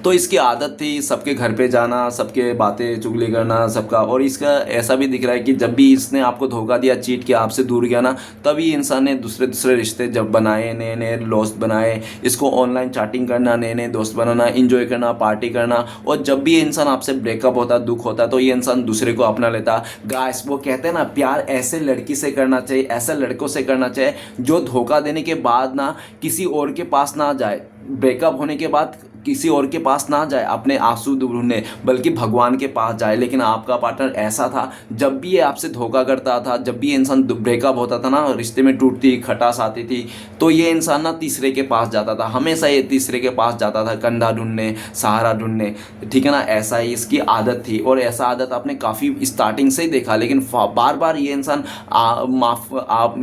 [SPEAKER 1] तो इसकी आदत थी सबके घर पे जाना, सबके बातें चुगली करना सबका। और इसका ऐसा भी दिख रहा है कि जब भी इसने आपको धोखा दिया, चीट किया, आपसे दूर गया ना, तभी इंसान ने दूसरे दूसरे रिश्ते जब बनाए, नए नए दोस्त बनाए, इसको ऑनलाइन चैटिंग करना, नए नए दोस्त बनाना, इंजॉय करना, पार्टी करना। और जब भी ये इंसान आपसे ब्रेकअप होता, दुख होता, तो ये इंसान दूसरे को अपना लेता। गाइस वो कहते हैं ना प्यार ऐसे लड़की से करना चाहिए, ऐसे लड़कों से करना चाहिए जो धोखा देने के बाद ना किसी और के पास ना जाए, ब्रेकअप होने के बाद किसी और के पास ना जाए अपने आंसू ढूंढने, बल्कि भगवान के पास जाए। लेकिन आपका पार्टनर ऐसा था, जब भी ये आपसे धोखा करता था, जब भी ये इंसान ब्रेकअप होता था ना, रिश्ते में टूटती खटास आती थी, तो ये इंसान ना तीसरे के पास जाता था, हमेशा ये तीसरे के पास जाता था कंधा ढूंढने, सहारा ढूंढने, ठीक है ना। ऐसा ही इसकी आदत थी, और ऐसा आदत आपने काफ़ी स्टार्टिंग से ही देखा। लेकिन बार बार ये इंसान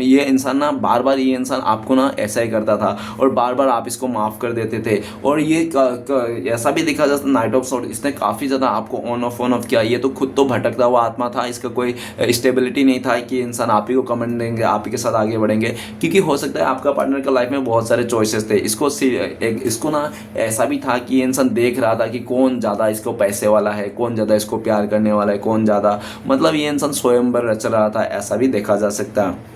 [SPEAKER 1] ये इंसान ना बार बार ये इंसान आपको ना ऐसा ही करता था, और बार बार आप इसको माफ़ कर देते थे। और ये ऐसा भी देखा जाता नाइट ऑफ सॉर्ट, इसने काफ़ी ज़्यादा आपको ऑन ऑफ किया। ये तो खुद तो भटकता हुआ आत्मा था, इसका कोई स्टेबिलिटी नहीं था कि इंसान आप ही को कमेंट देंगे, आप ही के साथ आगे बढ़ेंगे। क्योंकि हो सकता है आपका पार्टनर का लाइफ में बहुत सारे चॉइसेस थे। इसको ना ऐसा भी था कि ये इंसान देख रहा था कि कौन ज़्यादा इसको पैसे वाला है, कौन ज़्यादा इसको प्यार करने वाला है, कौन ज़्यादा, मतलब ये इंसान स्वयंवर रच रहा था, ऐसा भी देखा जा सकता है।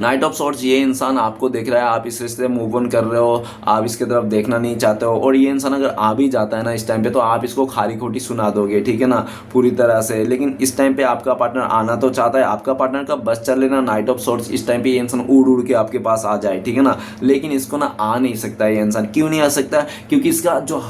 [SPEAKER 1] नाइट ऑफ सॉर्ट्स, ये इंसान आपको देख रहा है, आप इस रिश्ते से मूव ऑन कर रहे हो, आप इसके तरफ देखना नहीं चाहते हो, और ये इंसान अगर आ भी जाता है ना इस टाइम पे, तो आप इसको खारी खोटी सुना दोगे, ठीक है ना, पूरी तरह से। लेकिन इस टाइम पे आपका पार्टनर आना तो चाहता है, आपका पार्टनर का बस चल लेना नाइट ऑफ सॉर्ट्स, इस टाइम पे ये इंसान उड़ उड़ के आपके पास आ जाए, ठीक है ना। लेकिन इसको ना आ नहीं सकता ये इंसान। क्यों नहीं आ सकता? क्योंकि इसका जो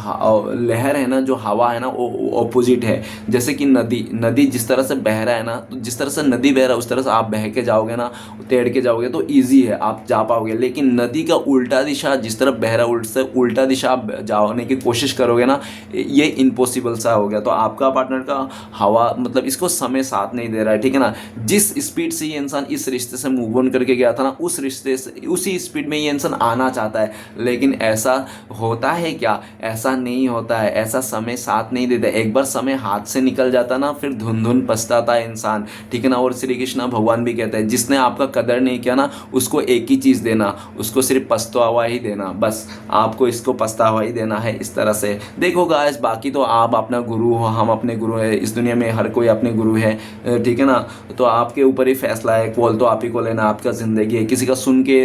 [SPEAKER 1] लहर है ना, जो हवा है ना, वो ऑपोजिट है। जैसे कि नदी जिस तरह से बह रहा है ना, तो जिस तरह से नदी बह रहा है उस तरह से आप बह के जाओगे ना, तैर के जाओगे तो ईजी है, आप जा पाओगे। लेकिन नदी का उल्टा दिशा, जिस तरफ बह रहा है उससे उल्टा दिशा आप जाने की कोशिश करोगे ना, ये इम्पॉसिबल सा हो गया। तो आपका पार्टनर का हवा, मतलब इसको समय साथ नहीं दे रहा है, ठीक है ना। जिस स्पीड से ये इंसान इस रिश्ते से मूव ऑन करके गया था ना, उस रिश्ते से उसी स्पीड में ये इंसान आना चाहता है। लेकिन ऐसा होता है क्या? ऐसा नहीं होता है, ऐसा समय साथ नहीं देता। एक बार समय हाथ से निकल जाता ना, फिर धुन धुन पछताता है इंसान, ठीक है ना। और श्री कृष्ण भगवान भी कहते हैं, जिसने आपका कदर नहीं किया ना, उसको एक ही चीज़ देना, उसको सिर्फ पछतावा ही देना, बस आपको इसको पछतावा ही देना है। इस तरह से देखो गाइस, बाकी तो आप अपना गुरु हो, हम अपने गुरु है, इस दुनिया में हर कोई अपने गुरु है, ठीक है ना। तो आपके ऊपर ही फैसला है, कॉल तो आप ही को लेना, आपका ज़िंदगी है। किसी का सुन के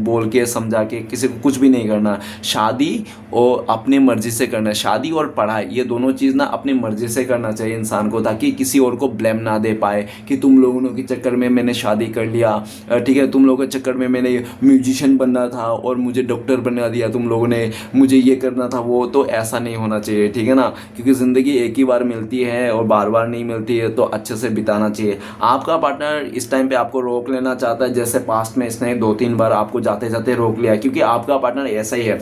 [SPEAKER 1] बोल के समझा के किसी को कुछ भी नहीं करना। शादी और अपनी मर्जी से करना है, शादी और पढ़ाई, ये दोनों चीज़ ना अपनी मर्जी से करना चाहिए इंसान को, ताकि किसी और को ब्लेम ना दे पाए कि तुम लोगों के चक्कर में मैंने शादी कर लिया, ठीक है, तुम लोगों के चक्कर में मैंने म्यूजिशियन बनना था और मुझे डॉक्टर बना दिया तुम लोगों ने, मुझे ये करना था वो। तो ऐसा नहीं होना चाहिए, ठीक है ना। क्योंकि ज़िंदगी एक ही बार मिलती है और बार बार नहीं मिलती है, तो अच्छे से बिताना चाहिए। आपका पार्टनर इस टाइम पे आपको रोक लेना चाहता है, जैसे पास्ट में इसने 2-3 बार आपको जाते जाते रोक लिया। क्योंकि आपका पार्टनर ऐसा ही है,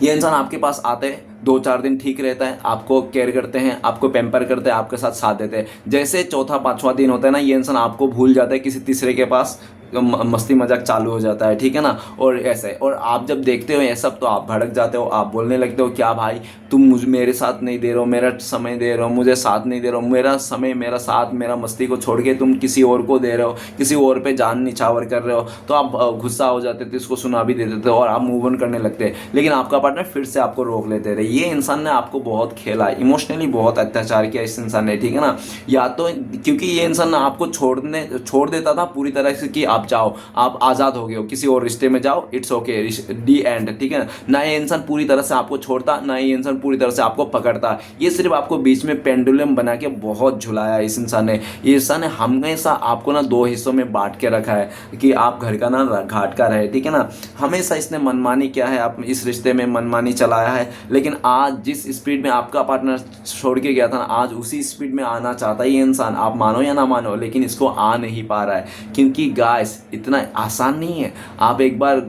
[SPEAKER 1] ये इंसान आपके पास आते हैं, 2-4 दिन ठीक रहता है, आपको केयर करते हैं, आपको पैम्पर करते हैं, आपके साथ साथ देते हैं। जैसे चौथा 5वां दिन होता है ना, ये इंसान आपको भूल जाता है, किसी तीसरे के पास मस्ती मजाक चालू हो जाता है, ठीक है ना। और ऐसे, और आप जब देखते हो ये सब, तो आप भड़क जाते हो, आप बोलने लगते हो, क्या भाई तुम मुझे मेरे साथ नहीं दे रहे हो, मेरा समय दे रहे हो, मुझे साथ नहीं दे रहे हो, मेरा समय, मेरा साथ, मेरा मस्ती को छोड़ के तुम किसी और को दे रहे हो, किसी और पे जान निछावर कर रहे हो। तो आप गुस्सा हो जाते थे, इसको सुना भी देते थे और आप मूव ऑन करने लगते हैं। लेकिन आपका पार्टनर फिर से आपको रोक लेते थे। ये इंसान ने आपको बहुत खेला, इमोशनली बहुत अत्याचार किया इस इंसान ने, ठीक है ना। या तो क्योंकि ये इंसान आपको छोड़ देता था पूरी तरह से कि आप जाओ, आप आज़ाद हो गए हो, किसी और रिश्ते में जाओ, इट्स ओके, डी एंड, ठीक है ना। ये इंसान पूरी तरह से आपको छोड़ता, ना ये इंसान पूरी तरह से आपको पकड़ता। ये सिर्फ आपको बीच में पेंडुलम बना के बहुत झुलाया इस इंसान ने। ये इंसान ने हमेशा आपको ना 2 हिस्सों में बांट के रखा है कि आप घर का ना घाट का रहे, ठीक है ना। हमेशा इसने मनमानी किया है, आप इस रिश्ते में मनमानी चलाया है। लेकिन आज जिस स्पीड में आपका पार्टनर छोड़ के गया था ना, आज उसी स्पीड में आना चाहता है ये इंसान। आप मानो या ना मानो, लेकिन इसको आ नहीं पा रहा है। क्योंकि गाइस, इतना आसान नहीं है। आप एक बार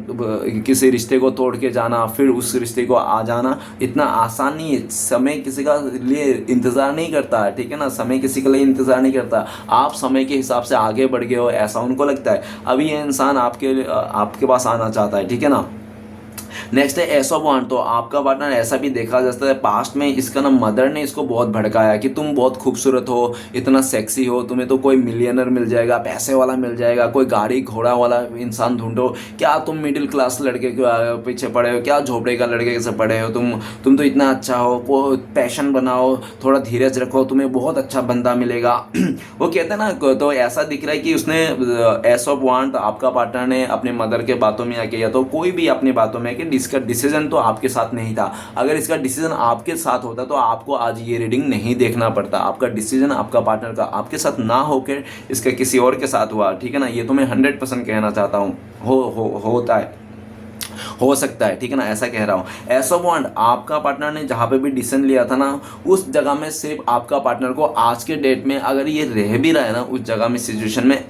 [SPEAKER 1] किसी रिश्ते को तोड़ के जाना, फिर उस रिश्ते को आ जाना, इतना आसान नहीं है। समय किसी का लिए इंतज़ार नहीं करता है, ठीक है ना। समय किसी के लिए इंतज़ार नहीं करता। आप समय के हिसाब से आगे बढ़ गए हो, ऐसा उनको लगता है। अभी ये इंसान आपके पास आना चाहता है, ठीक है ना। नेक्स्ट है एस ऑफ वांड। तो आपका पार्टनर ऐसा भी देखा जाता है, पास्ट में इसका ना मदर ने इसको बहुत भड़काया कि तुम बहुत खूबसूरत हो, इतना सेक्सी हो, तुम्हें तो कोई मिलियनर मिल जाएगा, पैसे वाला मिल जाएगा, कोई गाड़ी घोड़ा वाला इंसान ढूंढो, क्या तुम मिडिल क्लास लड़के के पीछे पड़े हो, क्या झोपड़े का लड़के से पड़े हो, तुम तो इतना अच्छा हो, वो पैशन बनाओ, थोड़ा धीरज रखो, तुम्हें बहुत अच्छा बंदा मिलेगा। वो कहते हैं ना। तो ऐसा दिख रहा है कि उसने एस ऑफ वांड, आपका पार्टनर ने अपने मदर के बातों में आके, या तो कोई भी अपनी बातों में, कि इसका डिसीजन तो आपके साथ नहीं था। अगर इसका डिसीजन आपके साथ होता तो आपको आज ये रीडिंग नहीं देखना पड़ता। आपका डिसीजन आपका पार्टनर का आपके साथ ना होकर इसका किसी और के साथ हुआ, ठीक है ना। ये तो मैं 100% कहना चाहता हूँ, होता है। हो सकता है, ठीक है ना, ऐसा कह रहा हूँ। ऐसा बॉन्ड आपका पार्टनर ने जहाँ पे भी डिसीजन लिया था ना, उस जगह में सिर्फ आपका पार्टनर को आज के डेट में अगर ये रह भी रहा है ना उस जगह में, सिचुएशन में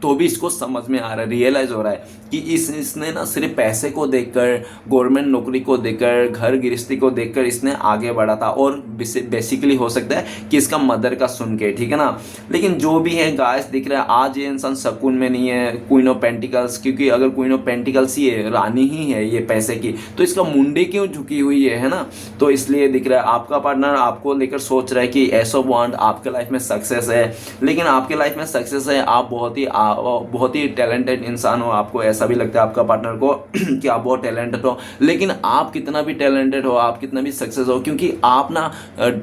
[SPEAKER 1] तो भी इसको समझ में आ रहा है, रियलाइज हो रहा है कि इसने ना सिर्फ पैसे को देखकर, गवर्नमेंट नौकरी को देखकर, घर गृहस्थी को देखकर इसने आगे बढ़ा था, और बेसिकली हो सकता है कि इसका मदर का सुन के, ठीक है ना। लेकिन जो भी है गाइस, दिख रहा है आज ये इंसान सकून में नहीं है। क्वीन ऑफ पेंटिकल्स, क्योंकि अगर क्वीन ऑफ पेंटिकल्स ही है, रानी ही है ये पैसे की, तो इसका मुंडे क्यों झुकी हुई है ना। तो इसलिए दिख रहा है आपका पार्टनर आपको लेकर सोच रहा है कि एस ऑफ वांड आपके लाइफ में सक्सेस है, लेकिन आपके लाइफ में सक्सेस है, आप बहुत ही टैलेंटेड इंसान हो, आपको ऐसा भी लगता है आपका पार्टनर को कि आप बहुत टैलेंटेड हो। लेकिन आप कितना भी टैलेंटेड हो, आप कितना भी सक्सेस हो, क्योंकि आप ना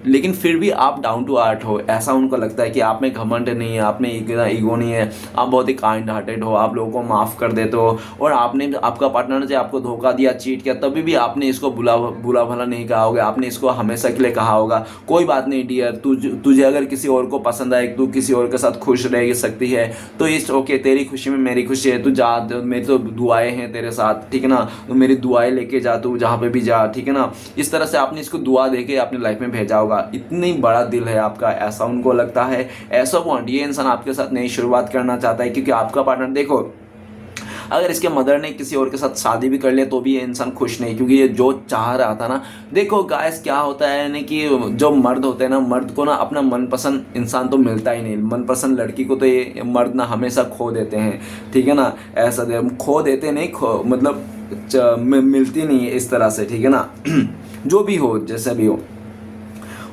[SPEAKER 1] लेकिन फिर भी आप डाउन टू अर्थ हो, ऐसा उनको लगता है कि आप में घमंड नहीं है, आप में ईगो नहीं है, आप बहुत ही काइंड हार्टेड हो, आप लोगों को माफ़ कर देते हो। और आपने, आपका पार्टनर ने आपको धोखा दिया, चीट किया, तभी भी आपने इसको बुला भला नहीं कहा होगा, आपने इसको हमेशा के लिए कहा होगा कोई बात नहीं डियर, तुझे अगर किसी और को पसंद आए, तू किसी और के साथ खुश रह सकती है, तो इट्स ओके, तेरी खुशी में मेरी खुशी है, तू जा, मेरी तो दुआएं हैं तेरे साथ, ठीक है ना, तो मेरी दुआएं लेके जा, तू जहाँ पे भी जा, ठीक है ना। इस तरह से आपने इसको दुआ देके अपनी लाइफ में भेजा होगा। इतनी बड़ा दिल है आपका, ऐसा उनको लगता है। ऐसा बॉन्ड ये इंसान आपके साथ नई शुरुआत करना चाहता है, क्योंकि आपका पार्टनर, देखो अगर इसके मदर ने किसी और के साथ शादी भी कर लिया तो भी ये इंसान खुश नहीं, क्योंकि ये जो चाह रहा था ना, देखो गाइस क्या होता है ना कि जो मर्द होते हैं ना, मर्द को ना अपना मनपसंद इंसान तो मिलता ही नहीं, मनपसंद लड़की को तो ये मर्द ना हमेशा खो देते हैं, ठीक है ना। ऐसा खो देते नहीं, मतलब मिलती नहीं है इस तरह से, ठीक है ना। जो भी हो, जैसा भी हो।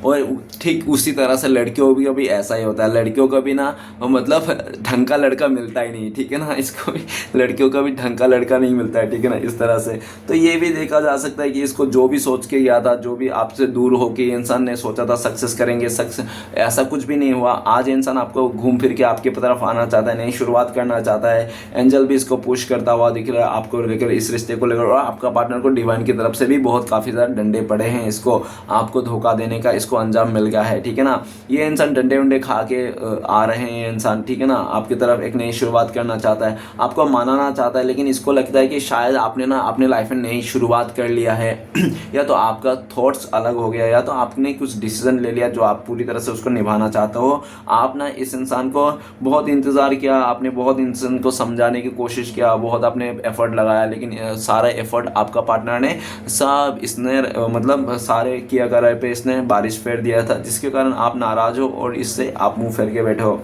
[SPEAKER 1] और ठीक उसी तरह से लड़कियों को भी ऐसा ही होता है, लड़कियों को भी ना मतलब ढंग का लड़का मिलता ही नहीं, ठीक है ना। इसको भी, लड़कियों का भी ढंग का लड़का नहीं मिलता है, ठीक है ना, इस तरह से। तो ये भी देखा जा सकता है कि इसको जो भी सोच के गया था, जो भी आपसे दूर होकर इंसान ने सोचा था सक्सेस करेंगे, सक्सेस ऐसा कुछ भी नहीं हुआ। आज इंसान आपको घूम फिर के आपकी तरफ आना चाहता है, नई शुरुआत करना चाहता है। एंजल भी इसको पुश करता हुआ दिख रहा है आपको लेकर, इस रिश्ते को लेकर। और आपका पार्टनर को डिवाइन की तरफ से भी बहुत काफ़ी ज़्यादा डंडे पड़े हैं, इसको आपको धोखा देने का इसको अंजाम मिल गया है, ठीक है ना। ये इंसान डंडे उंडे खा के आ रहे हैं ये इंसान, ठीक है ना, आपकी तरफ एक नई शुरुआत करना चाहता है, आपको मनाना चाहता है। लेकिन इसको लगता है कि शायद आपने ना अपने लाइफ में नई शुरुआत कर लिया है, या तो आपका थॉट्स अलग हो गया, या तो आपने कुछ डिसीजन ले लिया जो आप पूरी तरह से उसको निभाना चाहते हो। आप ना इस इंसान को बहुत इंतज़ार किया, आपने बहुत इंसान को समझाने की कोशिश किया, बहुत आपने एफर्ट लगाया, लेकिन सारा एफर्ट आपका पार्टनर ने सब इसने मतलब सारे किया करे पे इसने बारिश फेर दिया था, जिसके कारण आप नाराज़ हो और इससे आप मुंह फेर के बैठे हो।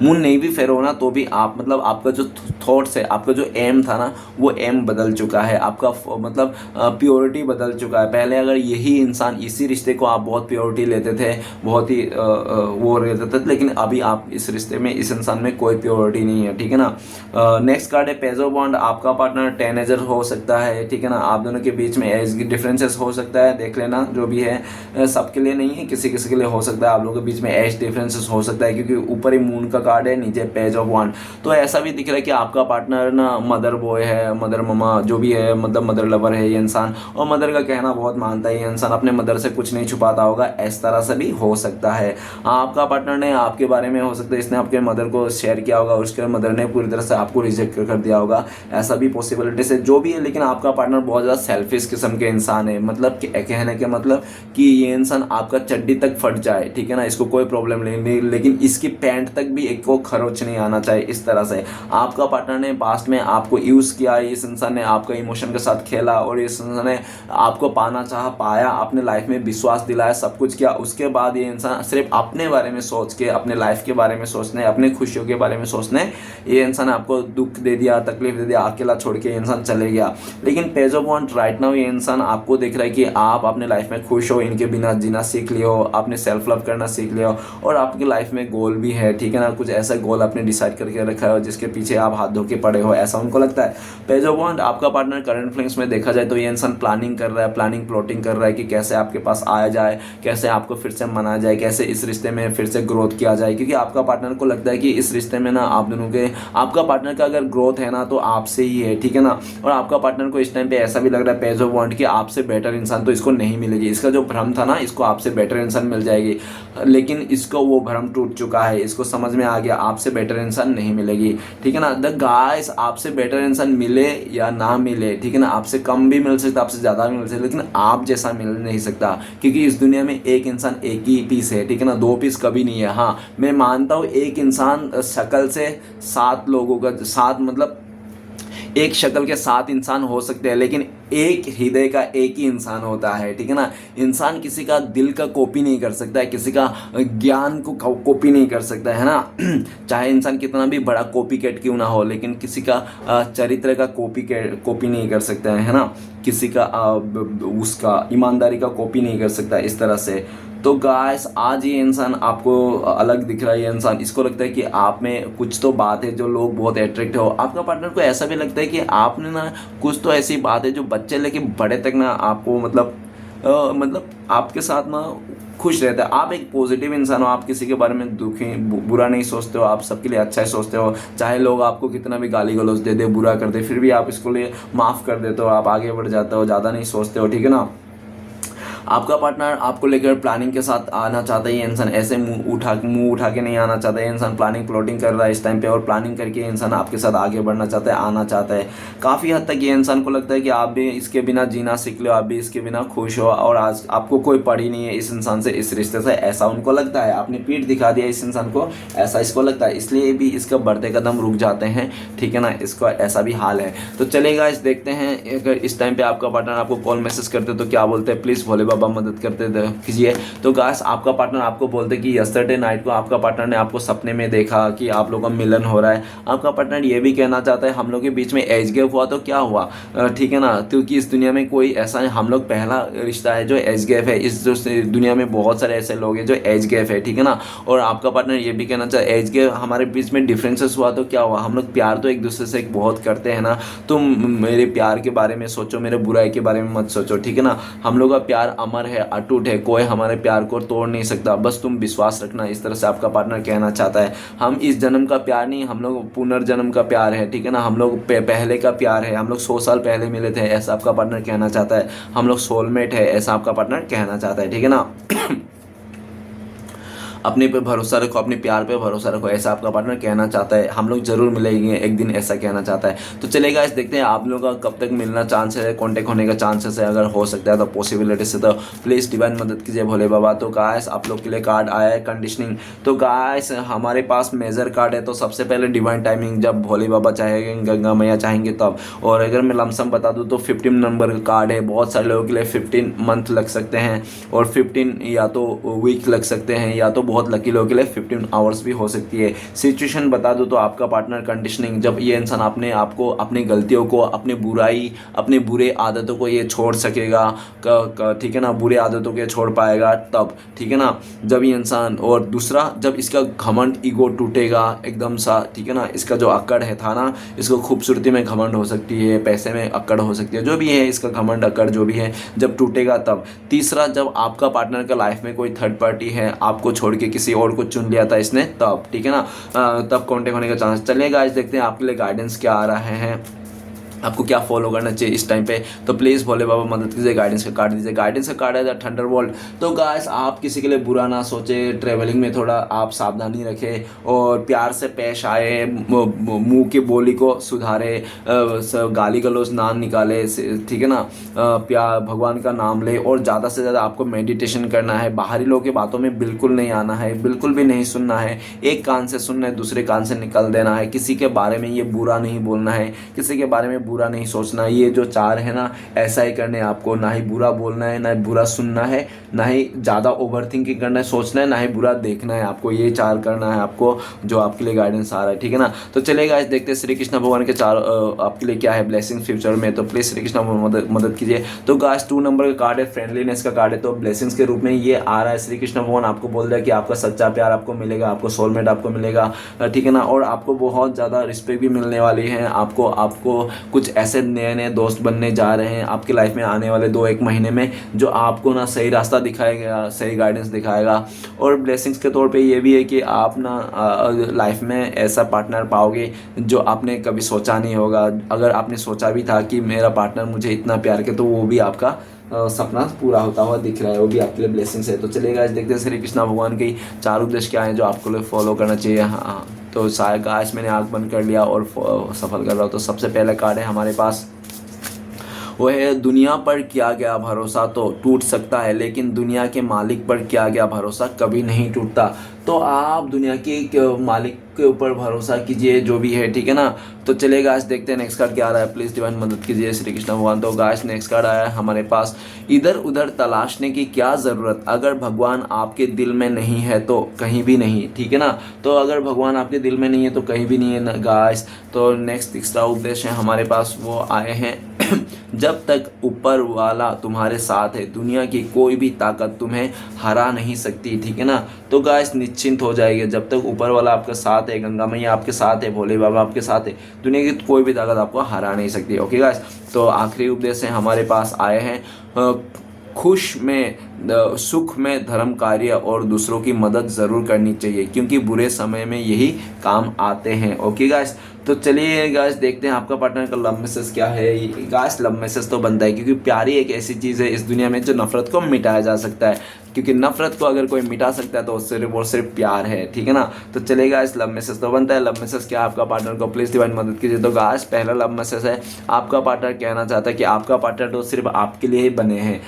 [SPEAKER 1] मुंह नहीं भी फेरो ना तो भी आप मतलब आपका जो थॉट्स है, आपका जो एम था ना, वो एम बदल चुका है, आपका मतलब प्योरिटी बदल चुका है। पहले अगर यही इंसान, इसी रिश्ते को आप बहुत प्योरिटी लेते थे, बहुत ही वो रहते थे, लेकिन अभी आप इस रिश्ते में, इस इंसान में कोई प्योरिटी नहीं है, ठीक है ना। नेक्स्ट कार्ड है पेज ऑफ बॉन्ड। आपका पार्टनर टीनेजर हो सकता है, ठीक है ना, आप दोनों के बीच में एज की डिफरेंसेस हो सकता है, देख लेना जो भी है, सबके लिए नहीं है, किसी किसी के लिए हो सकता है, आप लोगों के बीच में एज डिफरेंसेस हो सकता है, क्योंकि ऊपर ही मून का कार्ड है, नीचे पेज ऑफ वॉन्ड। तो ऐसा भी दिख रहा है कि आपका पार्टनर ना मदर बॉय है, मदर ममा जो भी है, मतलब मदर लवर है ये इंसान, और मदर का कहना बहुत मानता है ये इंसान, अपने मदर से कुछ नहीं छुपाता होगा, इस तरह से भी हो सकता है। आपका पार्टनर ने आपके बारे में, हो सकता है इसने आपके मदर को शेयर किया होगा, उसके मदर ने पूरी तरह से आपको रिजेक्ट कर दिया होगा, ऐसा भी पॉसिबिलिटी से जो भी है। लेकिन आपका पार्टनर बहुत ज़्यादा सेल्फिश किस्म के इंसान है, मतलब कहने के मतलब कि ये इंसान आपका चड्डी तक फट जाए, ठीक है ना, इसको कोई प्रॉब्लम नहीं, लेकिन इसकी पैंट तक भी एक को खरोच नहीं आना चाहिए, इस तरह से। आपका पार्टनर ने पास्ट में आपको यूज़ किया, इस इंसान ने आपका इमोशन के साथ खेला, और इस इंसान ने आपको पाना चाहा, पाया, अपने लाइफ में विश्वास दिलाया, सब कुछ किया। उसके बाद ये इंसान सिर्फ अपने बारे में सोच के, अपने लाइफ के बारे में सोचने, अपने खुशियों के बारे में सोचने, ये इंसान आपको दुख दे दिया, तकलीफ दे दिया, अकेला छोड़ के इंसान चले गया। लेकिन पेज ऑफ वॉन्ड राइट नाउ ये इंसान आपको देख रहा है कि आप अपने लाइफ में खुश हो, इनके बिना जीना सीख लियो, आपने सेल्फ लव करना सीख लियो, और आपकी लाइफ में गोल भी है, ठीक है ना, कुछ ऐसा गोल आपने डिसाइड करके रखा है जिसके पीछे आप हाथ धो के पड़े हो, ऐसा उनको लगता है। पेज ऑफ वॉन्ड आपका पार्टनर करंट फीलिंग्स में देखा जाए तो ये इंसान प्लानिंग कर रहा है, प्लानिंग प्लॉटिंग कर रहा है कि कैसे आपके पास आया जाए, कैसे आपको फिर से मनाया जाए, कैसे इस रिश्ते में फिर से ग्रोथ किया जाए, क्योंकि आपका पार्टनर को लगता है कि इस रिश्ते में ना आप दोनों के, आपका पार्टनर का अगर ग्रोथ है ना तो आपसे ही है, ठीक है ना। और आपका पार्टनर को इस टाइम पे ऐसा भी लग रहा है पेज ऑफ वॉन्ड कि आपसे बेटर इंसान तो इसको नहीं मिलेगी, इसका जो भ्रम था ना, इसको आपसे बेटर इंसान मिल जाएगी, लेकिन इसको वो भ्रम टूट चुका है, इसको समझ में आ गया, आपसे बेटर इंसान नहीं मिलेगी, ठीक है ना। द गाइस, आपसे बेटर इंसान मिले या ना मिले, ठीक है ना, आपसे कम भी मिल सकता, आपसे ज़्यादा भी मिल सकता, लेकिन आप जैसा मिल नहीं सकता, क्योंकि इस दुनिया में एक इंसान एक ही पीस है, ठीक है ना, दो पीस कभी नहीं है। हाँ, मैं मानता हूँ एक इंसान शक्ल से 7 लोगों का, 7 मतलब एक शक्ल के 7 इंसान हो सकते हैं, लेकिन एक हृदय का एक ही इंसान होता है, ठीक है ना। इंसान किसी का दिल का कॉपी नहीं कर सकता है, किसी का ज्ञान को कॉपी नहीं कर सकता है ना। चाहे इंसान कितना भी बड़ा कॉपी कैट क्यों ना हो, लेकिन किसी का चरित्र का कॉपी नहीं कर सकता है ना। किसी का उसका ईमानदारी का कॉपी नहीं कर सकता इस तरह से। तो गाइस, आज ये इंसान आपको अलग दिख रहा है, ये इंसान, इसको लगता है कि आप में कुछ तो बात है जो लोग बहुत अट्रैक्ट हो। आपका पार्टनर को ऐसा भी लगता है कि आपने ना कुछ तो ऐसी बात है जो बच्चे लेके बड़े तक ना आपको मतलब आपके साथ ना खुश रहता है। आप एक पॉजिटिव इंसान हो, आप किसी के बारे में दुखी बुरा नहीं सोचते हो, आप सबके लिए अच्छा ही सोचते हो। चाहे लोग आपको कितना भी गाली गलौज दे दे, बुरा कर दे, फिर भी आप इसको लिए माफ़ कर देते हो, आप आगे बढ़ जाते हो, ज़्यादा नहीं सोचते हो, ठीक है ना। आपका पार्टनर आपको लेकर प्लानिंग के साथ आना चाहता है। ये इंसान ऐसे मुंह उठा के नहीं आना चाहता है। ये इंसान प्लानिंग प्लॉटिंग कर रहा है इस टाइम पे, और प्लानिंग करके इंसान आपके साथ आगे बढ़ना चाहता है, आना चाहता है। काफ़ी हद तक ये इंसान को लगता है कि आप भी इसके बिना जीना सीख लो, आप भी इसके बिना खुश हो, और आज आपको कोई पड़ी नहीं है इस इंसान से, इस रिश्ते से, ऐसा उनको लगता है। आपने पीठ दिखा दिया इस इंसान को, ऐसा इसको लगता है, इसलिए भी इसका बढ़ते कदम रुक जाते हैं, ठीक है ना। इसका ऐसा भी हाल है। तो चलेगा, इस देखते हैं अगर इस टाइम पे आपका पार्टनर आपको कॉल मैसेज करते तो क्या बोलते हैं। प्लीज़ भोले बाबा मदद करते कीजिए। तो गाइस, आपका पार्टनर आपको बोलते कि यस्टरडे नाइट को आपका पार्टनर ने आपको सपने में देखा कि आप लोगों का मिलन हो रहा है। आपका पार्टनर ये भी कहना चाहता है हम लोग के बीच में एज गैप हुआ तो क्या हुआ, ठीक है ना, क्योंकि इस दुनिया में कोई ऐसा है, हम लोग पहला रिश्ता है जो एज गैप है। इस दुनिया में बहुत सारे ऐसे लोग हैं जो एज गैप है, ठीक है ना। और आपका पार्टनर ये भी कहना चाहता है एज गैप हमारे बीच में डिफरेंसेस हुआ तो क्या हुआ, हम लोग प्यार तो एक दूसरे से बहुत करते हैं ना। तुम मेरे प्यार के बारे में सोचो, मेरे बुराई के बारे में मत सोचो, ठीक है ना। हम लोग का प्यार अमर है, अटूट है, कोई हमारे प्यार को तोड़ नहीं सकता, बस तुम विश्वास रखना। इस तरह से आपका पार्टनर कहना चाहता है। हम इस जन्म का प्यार नहीं, हम लोग पुनर्जन्म का प्यार है, ठीक है ना। हम लोग पहले का प्यार है, हम लोग 100 साल पहले मिले थे, ऐसा आपका पार्टनर कहना चाहता है। हम लोग सोलमेट है, ऐसा आपका पार्टनर कहना चाहता है, ठीक है ना। अपने पे भरोसा रखो, अपने प्यार पे भरोसा रखो, ऐसा आपका पार्टनर कहना चाहता है। हम लोग जरूर मिलेंगे एक दिन, ऐसा कहना चाहता है। तो चलेगा, इस देखते हैं आप लोगों का कब तक मिलना चांस है, कांटेक्ट होने का चांसेस है। अगर हो सकता है तो पॉसिबिलिटी से तो प्लीज़ डिवाइन मदद कीजिए भोले बाबा। तो गाइस, आप लोग के लिए कार्ड आया है कंडीशनिंग। तो गाइस, हमारे पास मेजर कार्ड है। तो सबसे पहले डिवाइन टाइमिंग, जब भोले बाबा चाहेंगे, गंगा मैया चाहेंगे तब। और अगर मैं लमसम बता दूँ तो 15 नंबर का कार्ड है। बहुत सारे लोगों के लिए 15 मंथ लग सकते हैं, और 15 या तो वीक लग सकते हैं, या तो बहुत लकी लोगों के लिए 15 आवर्स भी हो सकती है। सिचुएशन बता दूं तो आपका पार्टनर कंडीशनिंग, जब ये इंसान अपने आप को, अपनी गलतियों को, अपनी बुराई, अपने बुरे आदतों को ये छोड़ सकेगा, ठीक है ना, बुरे आदतों के छोड़ पाएगा तब, ठीक है ना, जब ये इंसान। और दूसरा, जब इसका घमंड ईगो टूटेगा एकदम सा, ठीक है ना, इसका जो अकड़ है था ना, इसको खूबसूरती में घमंड हो सकती है, पैसे में अकड़ हो सकती है, जो भी है इसका घमंड अकड़ जो भी है, जब टूटेगा तब। तीसरा, जब आपका पार्टनर का लाइफ में कोई थर्ड पार्टी है, आपको छोड़ के किसी और को चुन लिया था इसने तब, ठीक है ना, तब कांटेक्ट होने का चांस। चलेगा, आज देखते हैं आपके लिए गाइडेंस क्या आ रहे हैं, आपको क्या फॉलो करना चाहिए इस टाइम पे। तो प्लीज़ भोले बाबा मदद कीजिए, गाइडेंस का कार्ड दीजिए। गाइडेंस का कार्ड है द थंडरबोल्ट। तो गाइस, आप किसी के लिए बुरा ना सोचे, ट्रैवलिंग में थोड़ा आप सावधानी रखें, और प्यार से पेश आए, मुंह की बोली को सुधारे, गाली गलौज ना निकाले, ठीक है ना, प्यार भगवान का नाम ले, और ज़्यादा से ज़्यादा आपको मेडिटेशन करना है। बाहरी लोगों की बातों में बिल्कुल नहीं आना है, बिल्कुल भी नहीं सुनना है। एक कान से सुनना है, दूसरे कान से निकल देना है। किसी के बारे में ये बुरा नहीं बोलना है, किसी के बारे में बुरा नहीं सोचना। ये जो 4 है ना, ऐसा ही करने आपको, ना ही बुरा बोलना है, ना ही बुरा सुनना है, ना ही ज़्यादा ओवर थिंकिंग करना है, सोचना है, ना ही बुरा देखना है आपको। ये 4 करना है आपको, जो आपके लिए गाइडेंस आ रहा है, ठीक है ना। तो चलेगा, इस देखते हैं श्री कृष्ण भगवान के 4 आपके लिए क्या है ब्लेसिंग फ्यूचर में। तो प्लीज़ श्री कृष्ण मदद कीजिए। तो गाइस, 2 नंबर का कार्ड है, फ्रेंडलीनेस का कार्ड है। तो ब्लेसिंग्स के रूप में ये आ रहा है। श्री कृष्ण भगवान आपको बोल रहा है कि आपका सच्चा प्यार आपको मिलेगा, आपको सोलमेट आपको मिलेगा, ठीक है ना, और आपको बहुत ज़्यादा रिस्पेक्ट भी मिलने वाली है। आपको कुछ ऐसे नए नए दोस्त बनने जा रहे हैं आपकी लाइफ में आने वाले 2-1 महीने में, जो आपको ना सही रास्ता दिखाएगा, सही गाइडेंस दिखाएगा। और ब्लेसिंग्स के तौर पे ये भी है कि आप ना लाइफ में ऐसा पार्टनर पाओगे जो आपने कभी सोचा नहीं होगा। अगर आपने सोचा भी था कि मेरा पार्टनर मुझे इतना प्यार करे, तो वो भी आपका सपना पूरा होता हुआ दिख रहा है, वो भी आपके लिए ब्लेसिंग्स है। तो चलिए गाइस देखते हैं श्री कृष्णा भगवान के 4 उपदेश क्या हैं जो आपको लोग फॉलो करना चाहिए। हाँ, तो शायद गाइस मैंने आँख बंद कर लिया और सफल कर रहा हूँ। तो सबसे पहला कार्ड है हमारे पास, वो है दुनिया पर किया गया भरोसा तो टूट सकता है, लेकिन दुनिया के मालिक पर किया गया भरोसा कभी नहीं टूटता। तो आप दुनिया के मालिक के ऊपर भरोसा कीजिए जो भी है, ठीक है ना। तो चलिए गाइस देखते हैं नेक्स्ट कार्ड क्या आ रहा है। प्लीज़ डिवाइन मदद कीजिए श्री कृष्ण भगवान। तो गाइस नेक्स्ट कार्ड आया है हमारे पास, इधर उधर तलाशने की क्या ज़रूरत, अगर भगवान आपके दिल में नहीं है तो कहीं भी नहीं, ठीक है ना। तो अगर भगवान आपके दिल में नहीं है तो कहीं भी नहीं है ना गाइस। तो नेक्स्ट तीसरा उपदेश है हमारे पास, वो आए हैं जब तक ऊपर वाला तुम्हारे साथ है दुनिया की कोई भी ताकत तुम्हें हरा नहीं सकती, ठीक है ना। तो गाइस निश्चिंत हो जाएगा, जब तक ऊपर वाला आपके साथ है, गंगा मैया आपके साथ है, भोले बाबा आपके साथ है, दुनिया की कोई भी ताकत आपको हरा नहीं सकती। ओके गाइस, तो आखिरी उपदेश है हमारे पास आए हैं, खुश में सुख में धर्म कार्य और दूसरों की मदद ज़रूर करनी चाहिए, क्योंकि बुरे समय में यही काम आते हैं। ओके गाइस, तो चलिए गाइस देखते हैं आपका पार्टनर का लव मैसेज क्या है। गाइस लव मैसेज तो बनता है, क्योंकि प्यारी एक ऐसी चीज़ है इस दुनिया में जो नफरत को मिटाया जा सकता है, क्योंकि नफरत को अगर कोई मिटा सकता है तो सिर्फ और सिर्फ प्यार है, ठीक है ना। तो चलिए गाइस लव मैसेज तो बनता है। लव मैसेज क्या आपका पार्टनर को, प्लीज़ डिवाइन मदद कीजिए। तो गाइस पहला लव मैसेज है, आपका पार्टनर कहना चाहता है कि आपका पार्टनर तो सिर्फ आपके लिए ही बने हैं,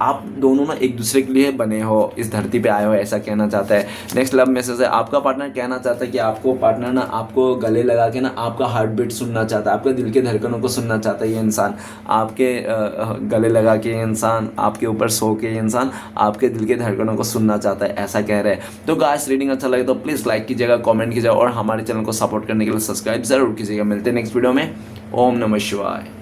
[SPEAKER 1] आप दोनों ना एक दूसरे के लिए बने हो, इस धरती पे आए हो, ऐसा कहना चाहता है। नेक्स्ट लव मैसेज है, आपका पार्टनर कहना चाहता है कि आपको पार्टनर ना आपको गले लगा के ना आपका हार्ट बीट सुनना चाहता है, आपके दिल के धड़कनों को सुनना चाहता है। ये इंसान आपके गले लगा के, ये इंसान आपके ऊपर सो के, ये इंसान आपके दिल के धड़कनों को सुनना चाहता है, ऐसा कह रहे हैं। तो गाइस रीडिंग अच्छा लगे तो प्लीज़ लाइक कीजिएगा, कमेंट कीजिएगा और हमारे चैनल को सपोर्ट करने के लिए सब्सक्राइब जरूर कीजिएगा। मिलते हैं नेक्स्ट वीडियो में। ओम नमः शिवाय।